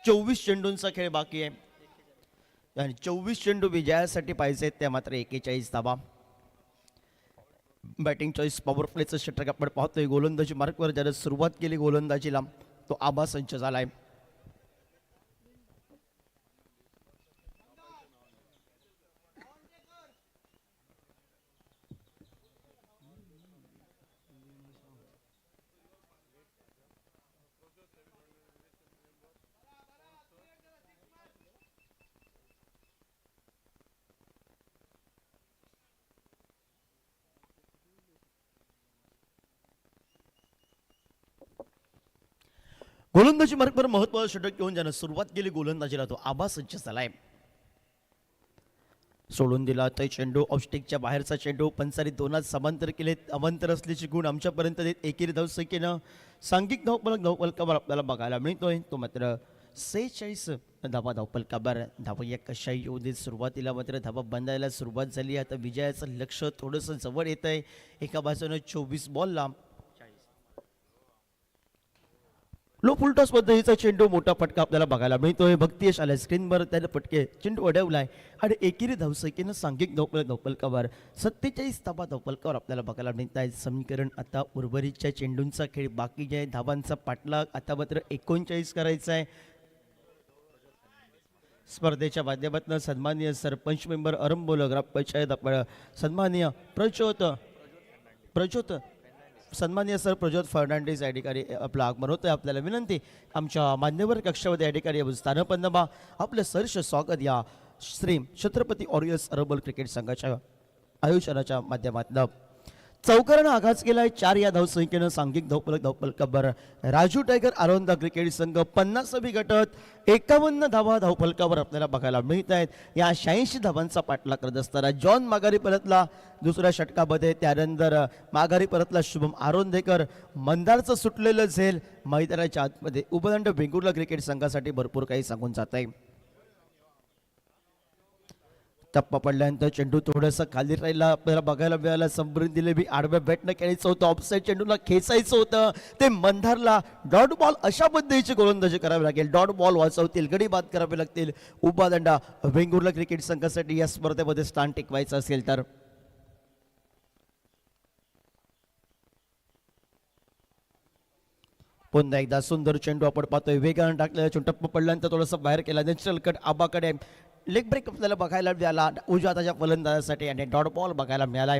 24 चेंडूंचा खेळ बाकी आहे आणि 24 चेंडू विजयासाठी पाहिजेत, त्या मात्र 41 धावा. बॅटिंग चॉईस पॉवर प्लेचं षटक आपण पाहतोय. गोलंदाजी मार्कवर ज्याने सुरुवात केली गोलंदाजीला तो आबा संच झालाय. गोलंदाजी मार्कवर महत्वाचं षटक घेऊन ज्यानं सुरुवात केली गोलंदाजीला तो आबा सज्ज झालाय. सोडून दिला तो चेंडू, ऑफस्टिकच्या बाहेरचा चेंडू. पंचारी दोनात समांतर केलेत. अवांतर असल्याची गुण आमच्यापर्यंत देत एकेरी धावसंख्येनं सांघिक धावफलकावर आपल्याला बघायला मिळतोय. तो मात्र 46 धावा धावफलकावर. धावा या कशाही येऊ देत. सुरुवातीला मात्र धावा बांधायला सुरुवात झाली. आता विजयाचं लक्ष थोडंसं जवळ येत आहे. एका बाजूने 24 बॉलला लो फुलटॉस पद्धतीचा चेंडू, मोठा फटका आपल्याला बघायला मिळतोय. भक्तियश आलाय स्क्रीनवर, त्याने फटके चेंडू अडवलाय आणि एकेरी धावसंख्येनं सांघिक धावफलकावर 47 धावा धावफलकावर आपल्याला बघायला मिळत आहे. समीकरण आता उर्वरितच्या चेंडूंचा खेळ बाकी जे आहे, धावांचा पाठलाग आता मात्र 39 करायचा आहे. स्पर्धेच्या माध्यमातून सन्माननीय सरपंच मेंबर अरंबोल ग्रामपंचायत आपण सन्माननीय प्रज्योत सन्माननीय सर प्रज्योत फर्नांडिस या ठिकाणी आपलं आगमन होतं. आपल्याला विनंती, आमच्या मान्यवर कक्षामध्ये या ठिकाणी स्थानपन्न आपलं सहर्ष स्वागत या श्री छत्रपती ऑरियल्स अरबल क्रिकेट संघाच्या आयोजनाच्या माध्यमातून. चौकारानं आघात केलाय 4 या धावसंख्येनं सांघिक धावफलकावर. राजू टायगर आरोंदा क्रिकेट संघ 50वी गटात 51 धावा धावफलकावर आपल्याला बघायला मिळत आहेत. या 86 धावांचा पाठलाग करत असताना जॉन माघारी परतला दुसऱ्या षटकामध्ये. त्यानंतर माघारी परतला शुभम आरोंदेकर. मंदारचं सुटलेलं झेल मैदानाच्या आतमध्ये उबदांड वेंगुर्ला क्रिकेट संघासाठी भरपूर काही सांगून जात आहे. टप्पा पडल्यानंतर चेंडू थोडंसं खाली राहिला आपल्याला बघायला मिळाला. समृद्धी दिले बी आडव्या बॅटनं खेळायचं होतं, ऑफसाईड चेंडूला खेचायचं होतं, ते मंधारला डॉट बॉल अशा पद्धतीची गोलंदाजी करावी लागेल. डॉट बॉल वाचवतील, गडी बाद करावे लागतील उबादांडा वेंगुर्ला क्रिकेट संघासाठी या स्पर्धेमध्ये स्थान टिकवायचं असेल तर. पुन्हा एकदा सुंदर चेंडू आपण पाहतोय. वेगानं टाकलेला टप्पा पडल्यानंतर थोडंसं बाहेर केला. नॅचरल कट आबाकडे. लेग ब्रेक आपल्याला बघायला मिळाला उजव्या हाताच्या फलंदाजासाठी आणि डॉट बॉल बघायला मिळालाय.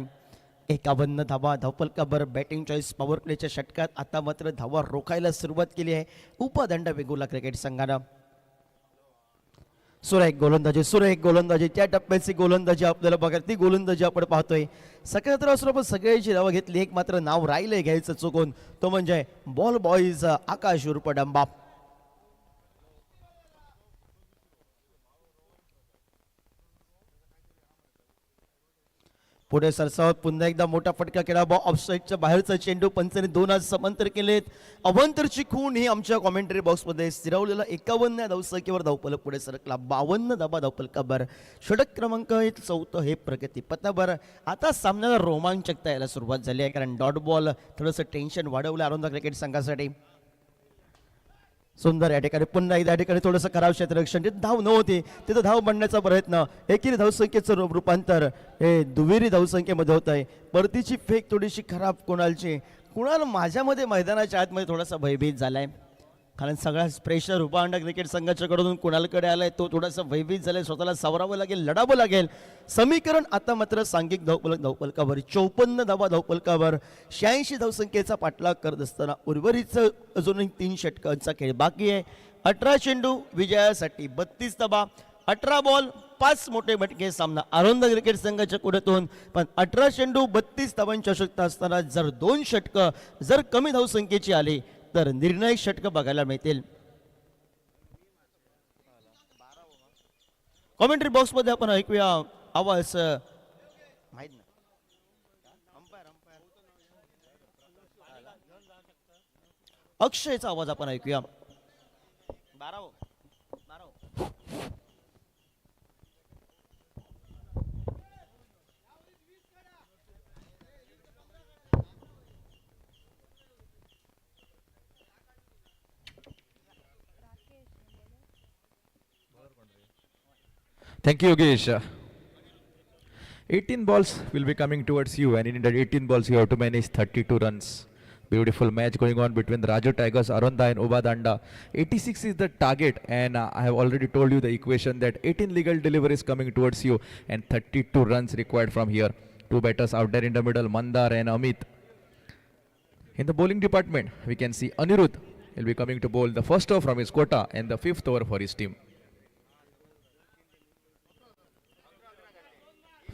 51 धावा धावफलकावर. बॅटिंग चॉईस पॉवर प्लेच्या षटकात आता मात्र धावा रोखायला सुरुवात केली आहे उपादंड वेंगुर्ला क्रिकेट संघानं. सुरेख गोलंदाजी त्या टप्प्याची गोलंदाजी आपल्याला बघा, ती गोलंदाजी आपण पाहतोय. सकाळी असलो पण सगळ्यांची नावं घेतली, एक मात्र नाव राहिलंय घ्यायचं चुकून, तो म्हणजे बॉल बॉईज आकाश उर्फ डंबा. पुढे सरसावत पुन्हा एकदा मोठा फटका केला. ऑफसाईडच्या बाहेरचा चेंडू. पंचाने 2 आज समांतर केलेत. अवंतरची खूण ही आमच्या कॉमेंटरी बॉक्समध्ये स्थिरावलेला 51 धावसंख्येवर धावफलक पुढे सरकला. 52 धावा धावफलकावर. षटक क्रमांक 4 हे प्रगतीपथावर. आता सामन्याला रोमांचकता यायला सुरुवात झाली आहे, कारण डॉट बॉल थोडंसं टेन्शन वाढवलं आरोंदा क्रिकेट संघासाठी. सुंदर या ठिकाणी पुन्हा एकदा या ठिकाणी थोडंसं खराब क्षेत्ररक्षण, जिथे धाव नव्हती तिथं धाव बनण्याचा प्रयत्न. एकेरी धावसंख्येचं रूपांतर हे दुहेरी धावसंख्येमध्ये होत आहे. परतीची फेक थोडीशी खराब कुणालची. कुणाल माझ्यामध्ये मैदानाच्या आतमध्ये थोडासा भयभीत झालाय. कारण सगळा प्रेशर उपांडा क्रिकेट संघाच्याकडून कुणालकडे आलाय, तो थोडासा भयभीत झालाय, स्वतःला सावरावं लागेल, लढावं लागेल. समीकरण आता मात्र सांघिक धावफलकावर 54 धावा धावफलकावर 86 धावसंख्येचा पाठलाग करत असताना उर्वरितचं अजूनही 3 षटकांचा खेळ बाकी आहे. 18 चेंडू विजयासाठी 32 धावा, 18 बॉल 5 मोठे फटके. सामना आरोंद क्रिकेट संघाच्या कुड्यातून, पण 18 चेंडू 32 धावांची आवश्यकता असताना जर 2 षटकं जर कमी धावसंख्येची आली तर निर्णायक षटकं बघायला मिळतील. कॉमेंट्री बॉक्समध्ये आपण ऐकूया आवाज माहित नाही. अक्षयचा आवाज आपण ऐकूया. Thank you, Yogesh. 18 balls will be coming towards you, and in that 18 balls, you have to manage 32 runs. Beautiful match going on between the Raju Tigers, Arunda and Ubadanda. 86 is the target, and I have already told you the equation that 18 legal deliveries coming towards you, and 32 runs required from here. Two batters out there in the middle, Mandar and Amit. In the bowling department, we can see Anirudh will be coming to bowl the first over from his quota and the 5th over for his team.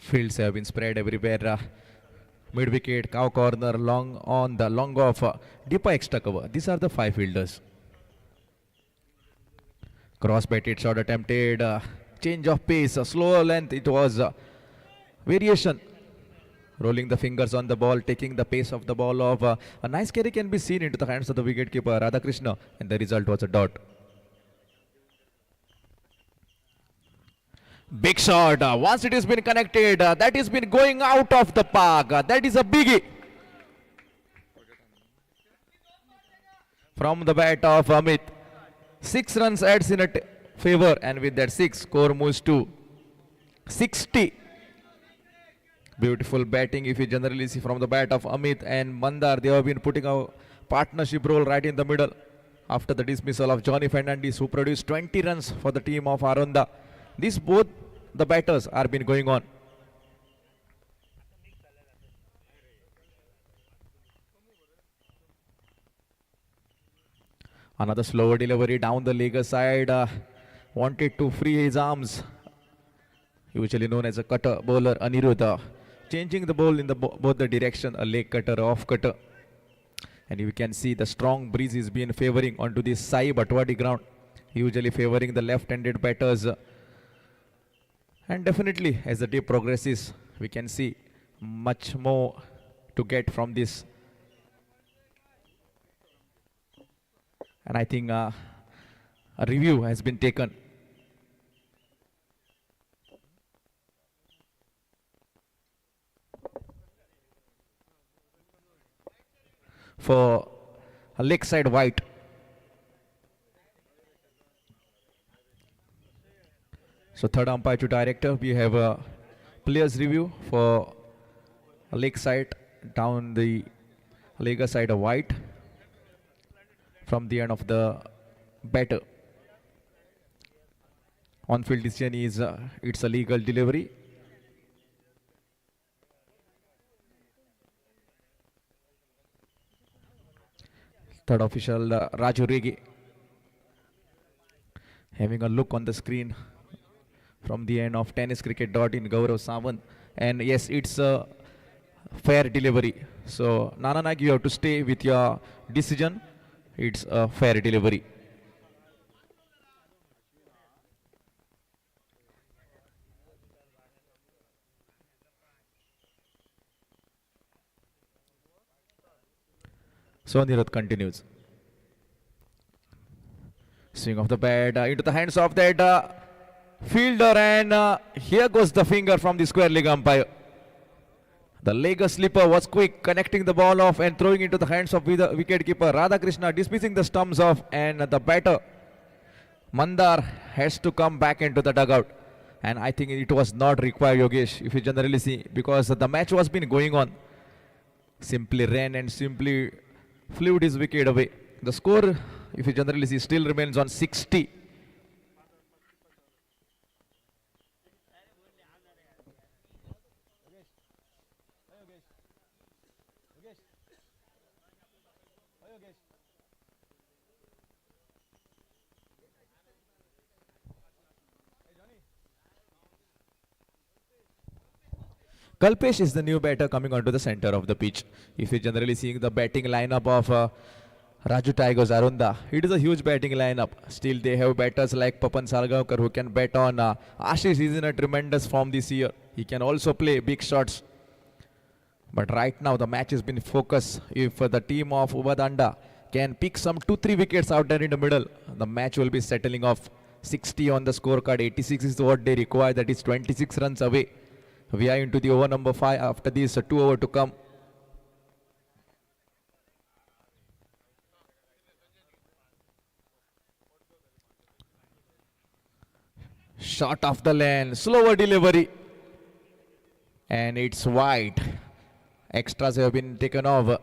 Fields have been spread everywhere. Mid wicket, cow corner, long on, the long off, deep extra cover. These are the 5 fielders. Cross batted, shot attempted, change of pace, slower length. It was variation. Rolling the fingers on the ball, taking the pace of the ball off. A nice carry can be seen into the hands of the wicketkeeper Radhakrishna, and the result was a dot. Big shot. Once it has been connected, that has been going out of the park. That is a biggie. From the bat of Amit. 6 runs adds in a favor, and with that 6, score moves to 60. Beautiful batting if you generally see from the bat of Amit and Mandar. They have been putting a partnership role right in the middle after the dismissal of Johnny Fernandez, who produced 20 runs for the team of Arunda. These both the batters are been going on. Another slower delivery down the leg side. Wanted to free his arms. Usually known as a cutter bowler Aniruddha. Changing the ball in the both the direction. A leg cutter, off cutter. And you can see the strong breeze is being favoring onto this Sai Batwadi ground. Usually favoring the left-handed batters. And definitely as the day progresses, we can see much more to get from this. And I think a review has been taken. For a leg side white. So third umpire to director, we have a players review for a leg side down the leg side of white from the end of the batter. On-field decision is it's a legal delivery. Third official Raju Regi having a look on the screen from the end of tenniscricket.in Gaurav Sawant, and yes, it's a fair delivery. So Nana Nag, you have to stay with your decision. It's a fair delivery. So Anirudh continues. Swing of the bat into the hands of that fielder, and here goes the finger from the square leg umpire. The leg slipper was quick, connecting the ball off and throwing into the hands of the wicketkeeper Radhakrishna, dismissing the stumps off, and the batter Mandar has to come back into the dugout. And I think it was not required, Yogesh, if you generally see, because the match was been going on. Simply ran and simply flew his wicket away. The score, if you generally see, still remains on 60. Kalpesh is the new batter coming onto the center of the pitch. If you're generally seeing the batting lineup of Raju Tigers Arunda, it is a huge batting lineup. Still, they have batters like Papan Salgaonkar who can bat on. Ashish is in a tremendous form this year. He can also play big shots. But right now, the match has been focused. If the team of Ubadanda can pick some 2-3 wickets out there in the middle, the match will be settling off. 60 on the scorecard, 86 is what they require. That is 26 runs away. We are into the over number 5. After this, 2 over to come. Shot off the lane, slower delivery. And it's wide. Extras have been taken over.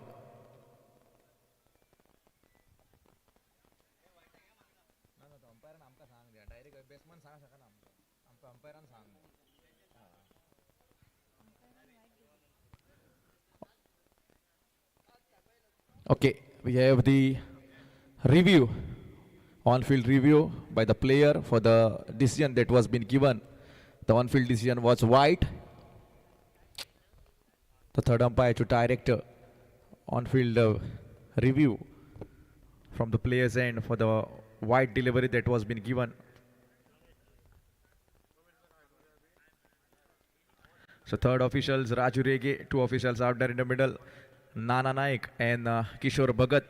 Okay, we have the review, on-field review by the player for the decision that was been given. The on-field decision was wide. The third umpire to director on-field review from the player's end for the wide delivery that was been given. So third officials Raju Rege, 2 officials out there in the middle, Nana Naik and Kishore Bhagat.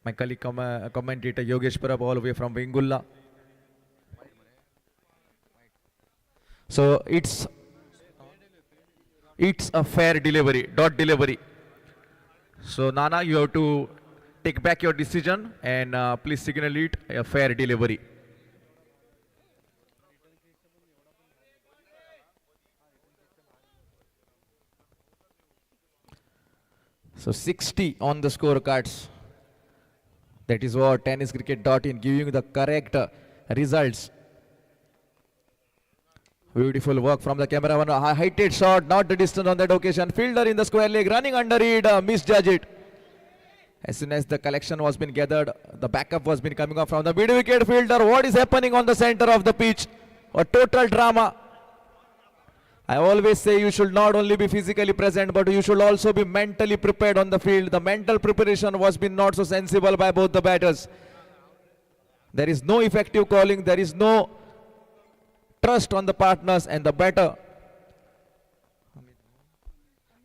My colleague commentator Yogesh Parab all the way from Vingulla. So it's a fair delivery, dot delivery. So Nana, you have to take back your decision and please signal it a fair delivery. So 60 on the scorecards. That is what tenniscricket.in giving the correct results. Beautiful work from the cameraman. A heighted shot, not the distance on that occasion. Fielder in the square leg, running under it, misjudge it. As soon as the collection was been gathered, the backup was been coming up from the mid-wicket fielder. What is happening on the center of the pitch? A total drama. I always say you should not only be physically present, but you should also be mentally prepared on the field. The mental preparation was been not so sensible by both the batters. There is no effective calling. There is no trust on the partners and the batter.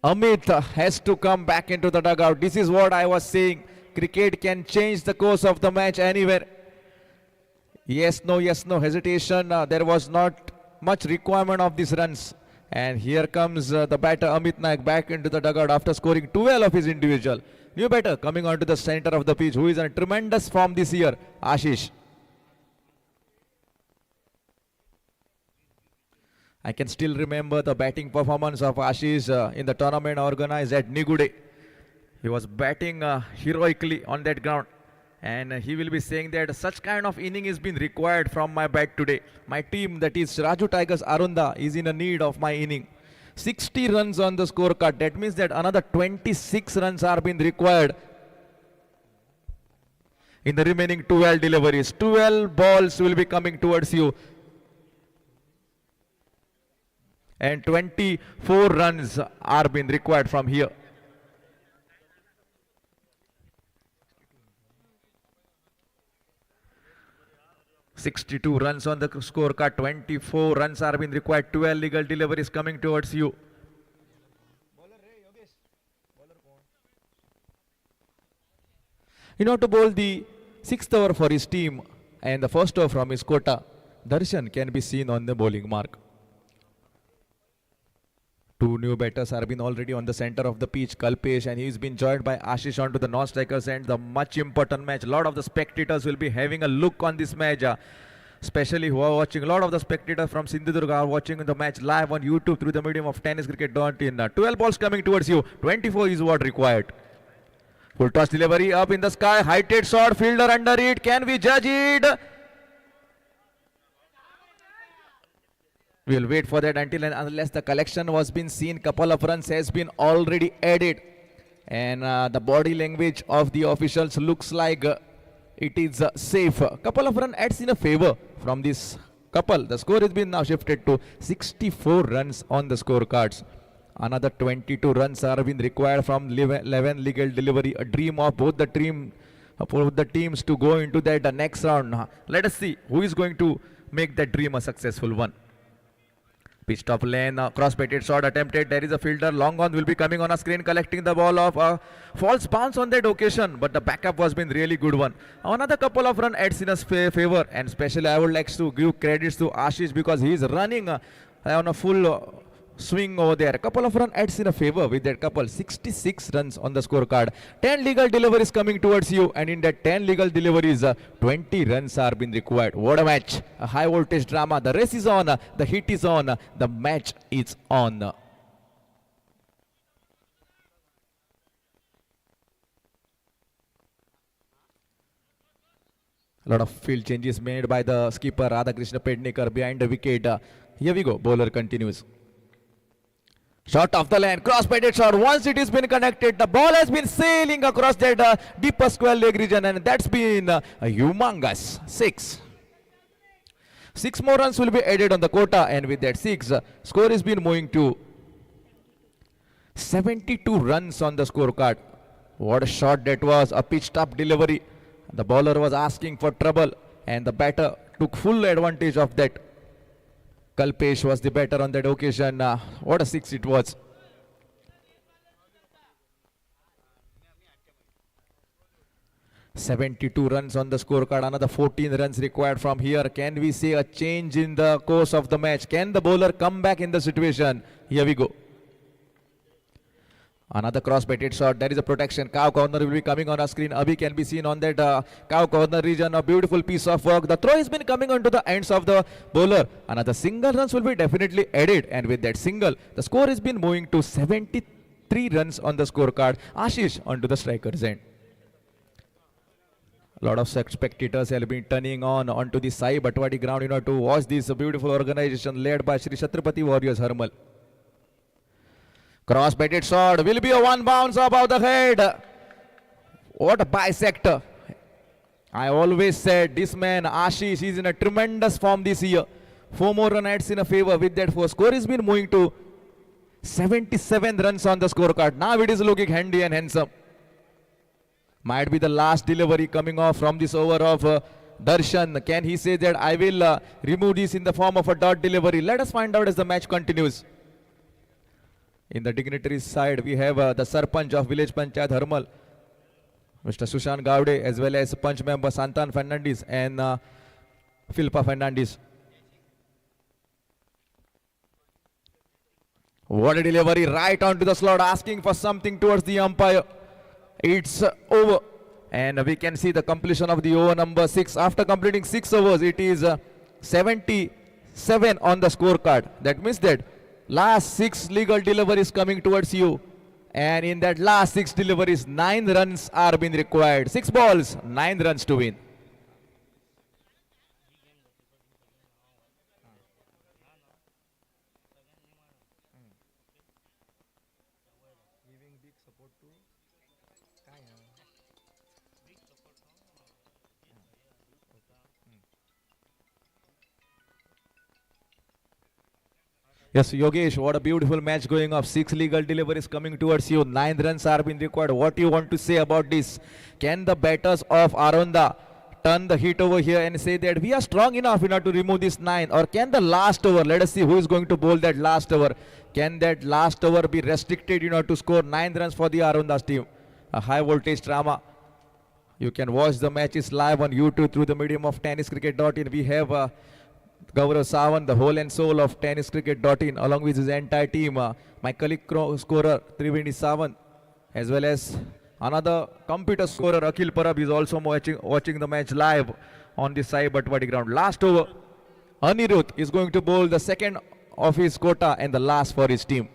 Amit has to come back into the dugout. This is what I was saying. Cricket can change the course of the match anywhere. Yes, no hesitation. There was not much requirement of these runs. And here comes the batter Amit Naik back into the dugout after scoring 12 of his individual. New batter coming onto the center of the pitch, who is in a tremendous form this year, Ashish. I can still remember the batting performance of Ashish in the tournament organized at Nigude. He was batting heroically on that ground. And he will be saying that such kind of inning is being required from my bat today. My team, that is Raju Tigers Arunda, is in a need of my inning. 60 runs on the scorecard. That means that another 26 runs are being required in the remaining 12 deliveries. 12 balls will be coming towards you. And 24 runs are being required from here. (62 runs on the scorecard, 24 runs are being required, 12 legal deliveries coming towards you. In order to bowl the 6th over for his team and the first over from his quota, Darshan can be seen on the bowling mark. 2 new batters are been already on the center of the pitch, Kalpesh, and he's been joined by Ashish onto the non-strikers end. The much important match. A lot of the spectators will be having a look on this match, especially who are watching. A lot of the spectators from Sindhudurga are watching the match live on YouTube through the medium of tenniscricket.in. 12 balls coming towards you. 24 is what required. Full toss delivery up in the sky. Heighted shot. Fielder under it. Can we judge it? We'll wait for that until and unless the collection was been seen. Couple of runs has been already added. And the body language of the officials looks like it is safe. Couple of runs adds in a favor from this couple. The score has been now shifted to 64 runs on the scorecards. Another 22 runs are being required from 11 legal delivery. A dream of both the teams to go into that next round. Let us see who is going to make that dream a successful one. Pitched off lane, cross-batted shot attempted. There is a fielder. Long on will be coming on a screen, collecting the ball off. False bounce on that occasion, but the backup was been really good one. Another couple of run adds in a favor, and especially I would like to give credits to Ashish because he is running on a full swing over there. A couple of run adds in a favor with that couple. 66 runs on the scorecard. 10 legal deliveries coming towards you, and in that 10 legal deliveries, 20 runs are being required. What a match! A high voltage drama. The race is on. The heat is on. The match is on. A lot of field changes made by the skipper Radhakrishna Pednekar behind the wicket. Here we go. Bowler continues. Shot off the lane, cross-batted shot. Once it has been connected, the ball has been sailing across that deeper square leg region, and that's been a humongous 6. 6 more runs will be added on the quota, and with that 6, score has been moving to 72 runs on the scorecard. What a shot that was, a pitched up delivery. The bowler was asking for trouble, and the batter took full advantage of that. Kalpesh was the batter on that occasion. What a 6 it was. "72 runs on the scorecard. Another 14 runs required from here. Can we see a change in the course of the match? Can the bowler come back in the situation? Here we go. Another cross-batted shot. There is a protection. Cow corner will be coming on our screen. Abhi can be seen on that cow corner region. A beautiful piece of work. The throw has been coming onto the ends of the bowler. Another single runs will be definitely added. And with that single, the score has been moving to 73 runs on the scorecard. Ashish onto the striker's end. A lot of spectators have been turning onto the Sai Batwadi ground to watch this beautiful organization led by Shri Chhatrapati Warriors Harmal. Cross-batted shot will be a one bounce above the head. What a bisector. I always said this man Ashish is in a tremendous form this year. 4 more run adds in a favor with that 4. Score has been moving to 77 runs on the scorecard. Now it is looking handy and handsome. Might be the last delivery coming off from this over of Darshan. Can he say that I will remove this in the form of a dot delivery? Let us find out as the match continues. In the dignitaries side, we have the Sarpanch of Village Panchayat Harmal, Mr. Sushant Gowde, as well as Punch member Santan Fernandez and Philpa Fernandez. What a delivery right onto the slot, asking for something towards the umpire. It's over. And we can see the completion of the over number 6. After completing 6 overs, it is 77 on the scorecard. That means that last 6 legal deliveries coming towards you, and in that last 6 deliveries 9 runs are being required. 6 balls, 9 runs to win. Yes, Yogesh, what a beautiful match going off. 6 legal deliveries coming towards you. 9 runs are being required. What do you want to say about this? Can the batters of Aronda turn the heat over here and say that we are strong enough to remove this 9? Or can the last over, let us see who is going to bowl that last over. Can that last over be restricted to score 9 runs for the Aronda's team? A high voltage drama. You can watch the matches live on YouTube through the medium of tenniscricket.in. We have Gaurav Sawant, the whole and soul of tenniscricket.in, along with his entire team. My colleague scorer Triveni Sawant, as well as another computer scorer Akhil Parab is also watching the match live on the Sai Batwadi ground. Last over, Anirudh is going to bowl the second of his quota and the last for his team.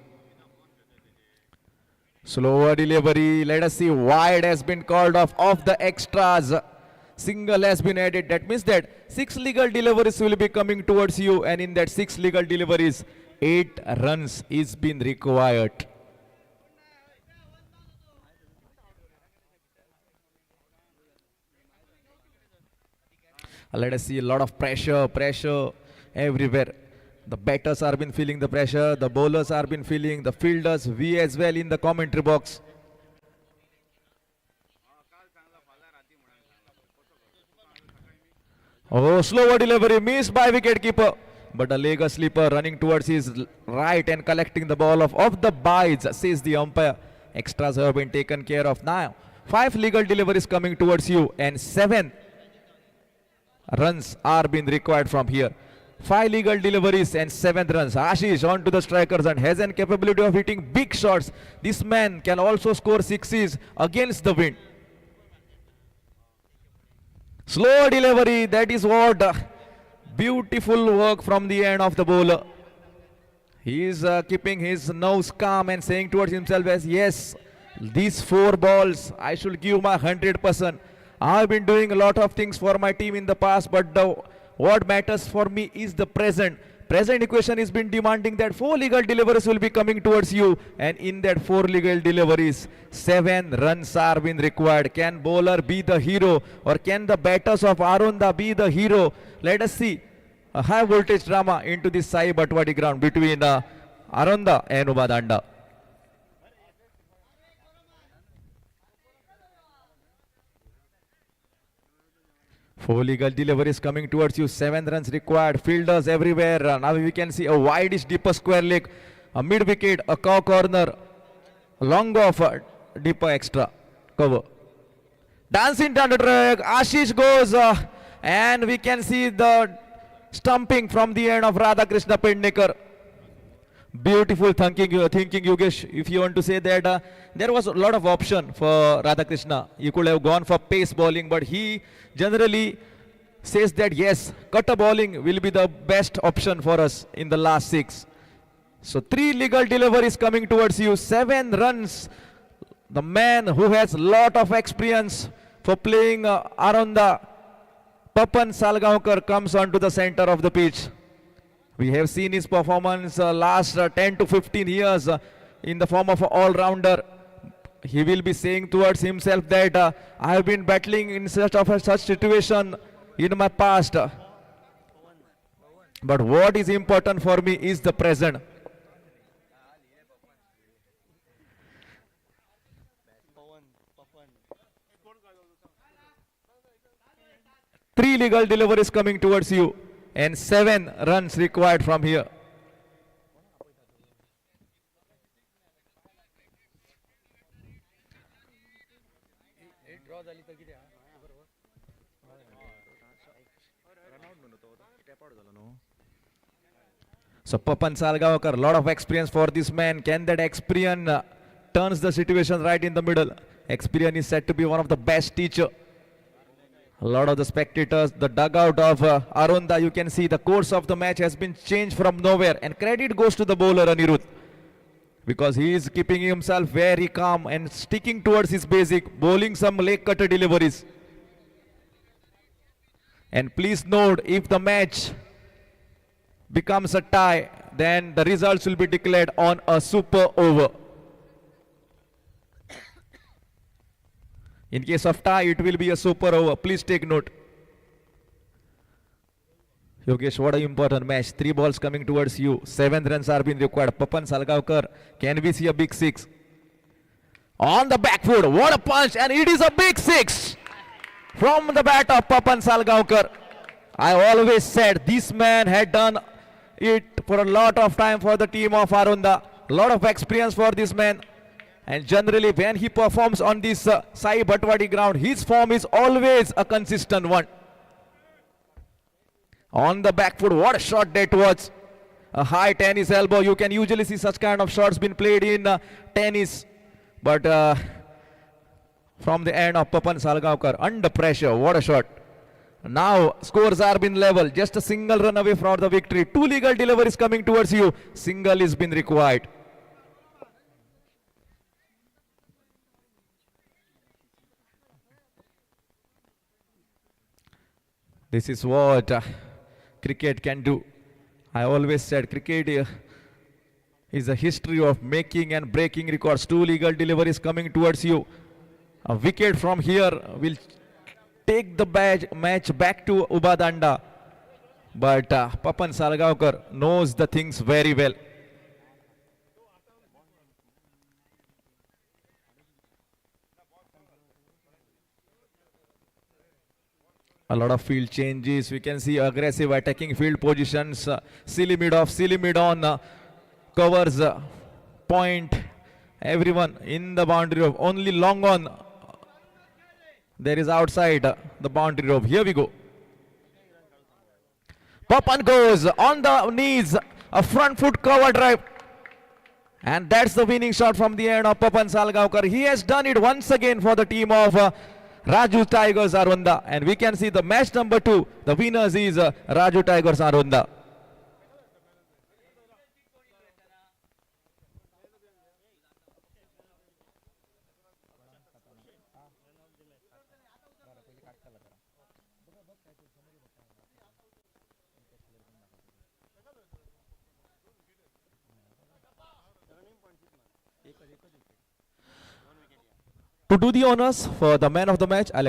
Slower delivery. Let us see. Wide has been called off the extras. Single has been added. That means that 6 legal deliveries will be coming towards you, and in that 6 legal deliveries, 8 runs is been required. Let us see a lot of pressure everywhere. The batters are been feeling the pressure, the bowlers are been feeling, the fielders, we as well in the commentary box. Oh, slower delivery missed by wicketkeeper. But a leg slipper running towards his right and collecting the ball off the bides, says the umpire. Extras have been taken care of now. 5 legal deliveries coming towards you and 7 runs are being required from here. 5 legal deliveries and 7 runs. Ashish on to the strikers and has an capability of hitting big shots. This man can also score sixes against the wind. Slow delivery, that is what beautiful work from the end of the bowler. He is keeping his nose calm and saying towards himself as yes, these 4 balls I should give my 100%. I have been doing a lot of things for my team in the past, but what matters for me is the present. Present equation has been demanding that 4 legal deliveries will be coming towards you, and in that 4 legal deliveries, 7 runs are being required. Can bowler be the hero, or can the batters of Arunda be the hero? Let us see a high voltage drama into this Sai Batwadi ground between Arunda and Ubadanda. Four legal deliveries coming towards you. 7 runs required. Fielders everywhere. Now we can see a wideish deeper square leg, a mid wicket, a cow corner, long off, deeper extra cover. Dancing down the track. Ashish goes, and we can see the stumping from the end of Radhakrishna Pendekar. Beautiful thinking, Yogesh. If you want to say that there was a lot of option for Radhakrishna. You could have gone for pace bowling, but he generally says that yes, cutter bowling will be the best option for us in the last 6. So 3 legal deliveries coming towards you, 7 runs. The man who has lot of experience for playing Arunda, Papan Salgaonkar, comes onto the center of the pitch. We have seen his performance last 10 to 15 years in the form of an all-rounder. He will be saying towards himself that I have been battling in such situation in my past. But what is important for me is the present. Three legal deliveries coming towards you, and 7 runs required from here. So Papan Salgaonkar, lot of experience for this man. Can that experience turns the situation right in the middle? Experience is said to be one of the best teacher. A lot of the spectators, the dugout of Arunda, you can see the course of the match has been changed from nowhere, and credit goes to the bowler Anirudh, because he is keeping himself very calm and sticking towards his basic, bowling some leg cutter deliveries. And please note, if the match becomes a tie, then the results will be declared on a super over. In case of tie, it will be a super over. Please take note. Yogesh, what an important match. 3 balls coming towards you. 7 runs are being required. Papan Salgaonkar, can we see a big 6? On the back foot, what a punch, and it is a big 6 from the bat of Papan Salgaonkar. I always said this man had done it for a lot of time for the team of Arunda. A lot of experience for this man. And generally when he performs on this Sai Batwadi ground, his form is always a consistent one. On the back foot, what a shot that was. A high tennis elbow. You can usually see such kind of shots being played in tennis. But from the end of Papan Salgaonkar, under pressure, what a shot. Now scores are been level. Just a single run away from the victory. 2 legal deliveries coming towards you. Single is been required. This is what cricket can do. I always said cricket is a history of making and breaking records. Two legal deliveries coming towards you. A wicket from here will take the match back to Ubadanda. But Papan Salgaonkar knows the things very well. A lot of field changes. We can see aggressive attacking field positions. Silly mid off, silly mid on. Covers point. Everyone in the boundary rope. Only long on. There is outside the boundary rope. Here we go. Papan goes on the knees. A front foot cover drive. And that's the winning shot from the end of Papan Salgaonkar. He has done it once again for the team of Raju Tigers Arunda. And we can see the match number 2. The winners is Raju Tigers Arunda. To do the honors for the man of the match, I like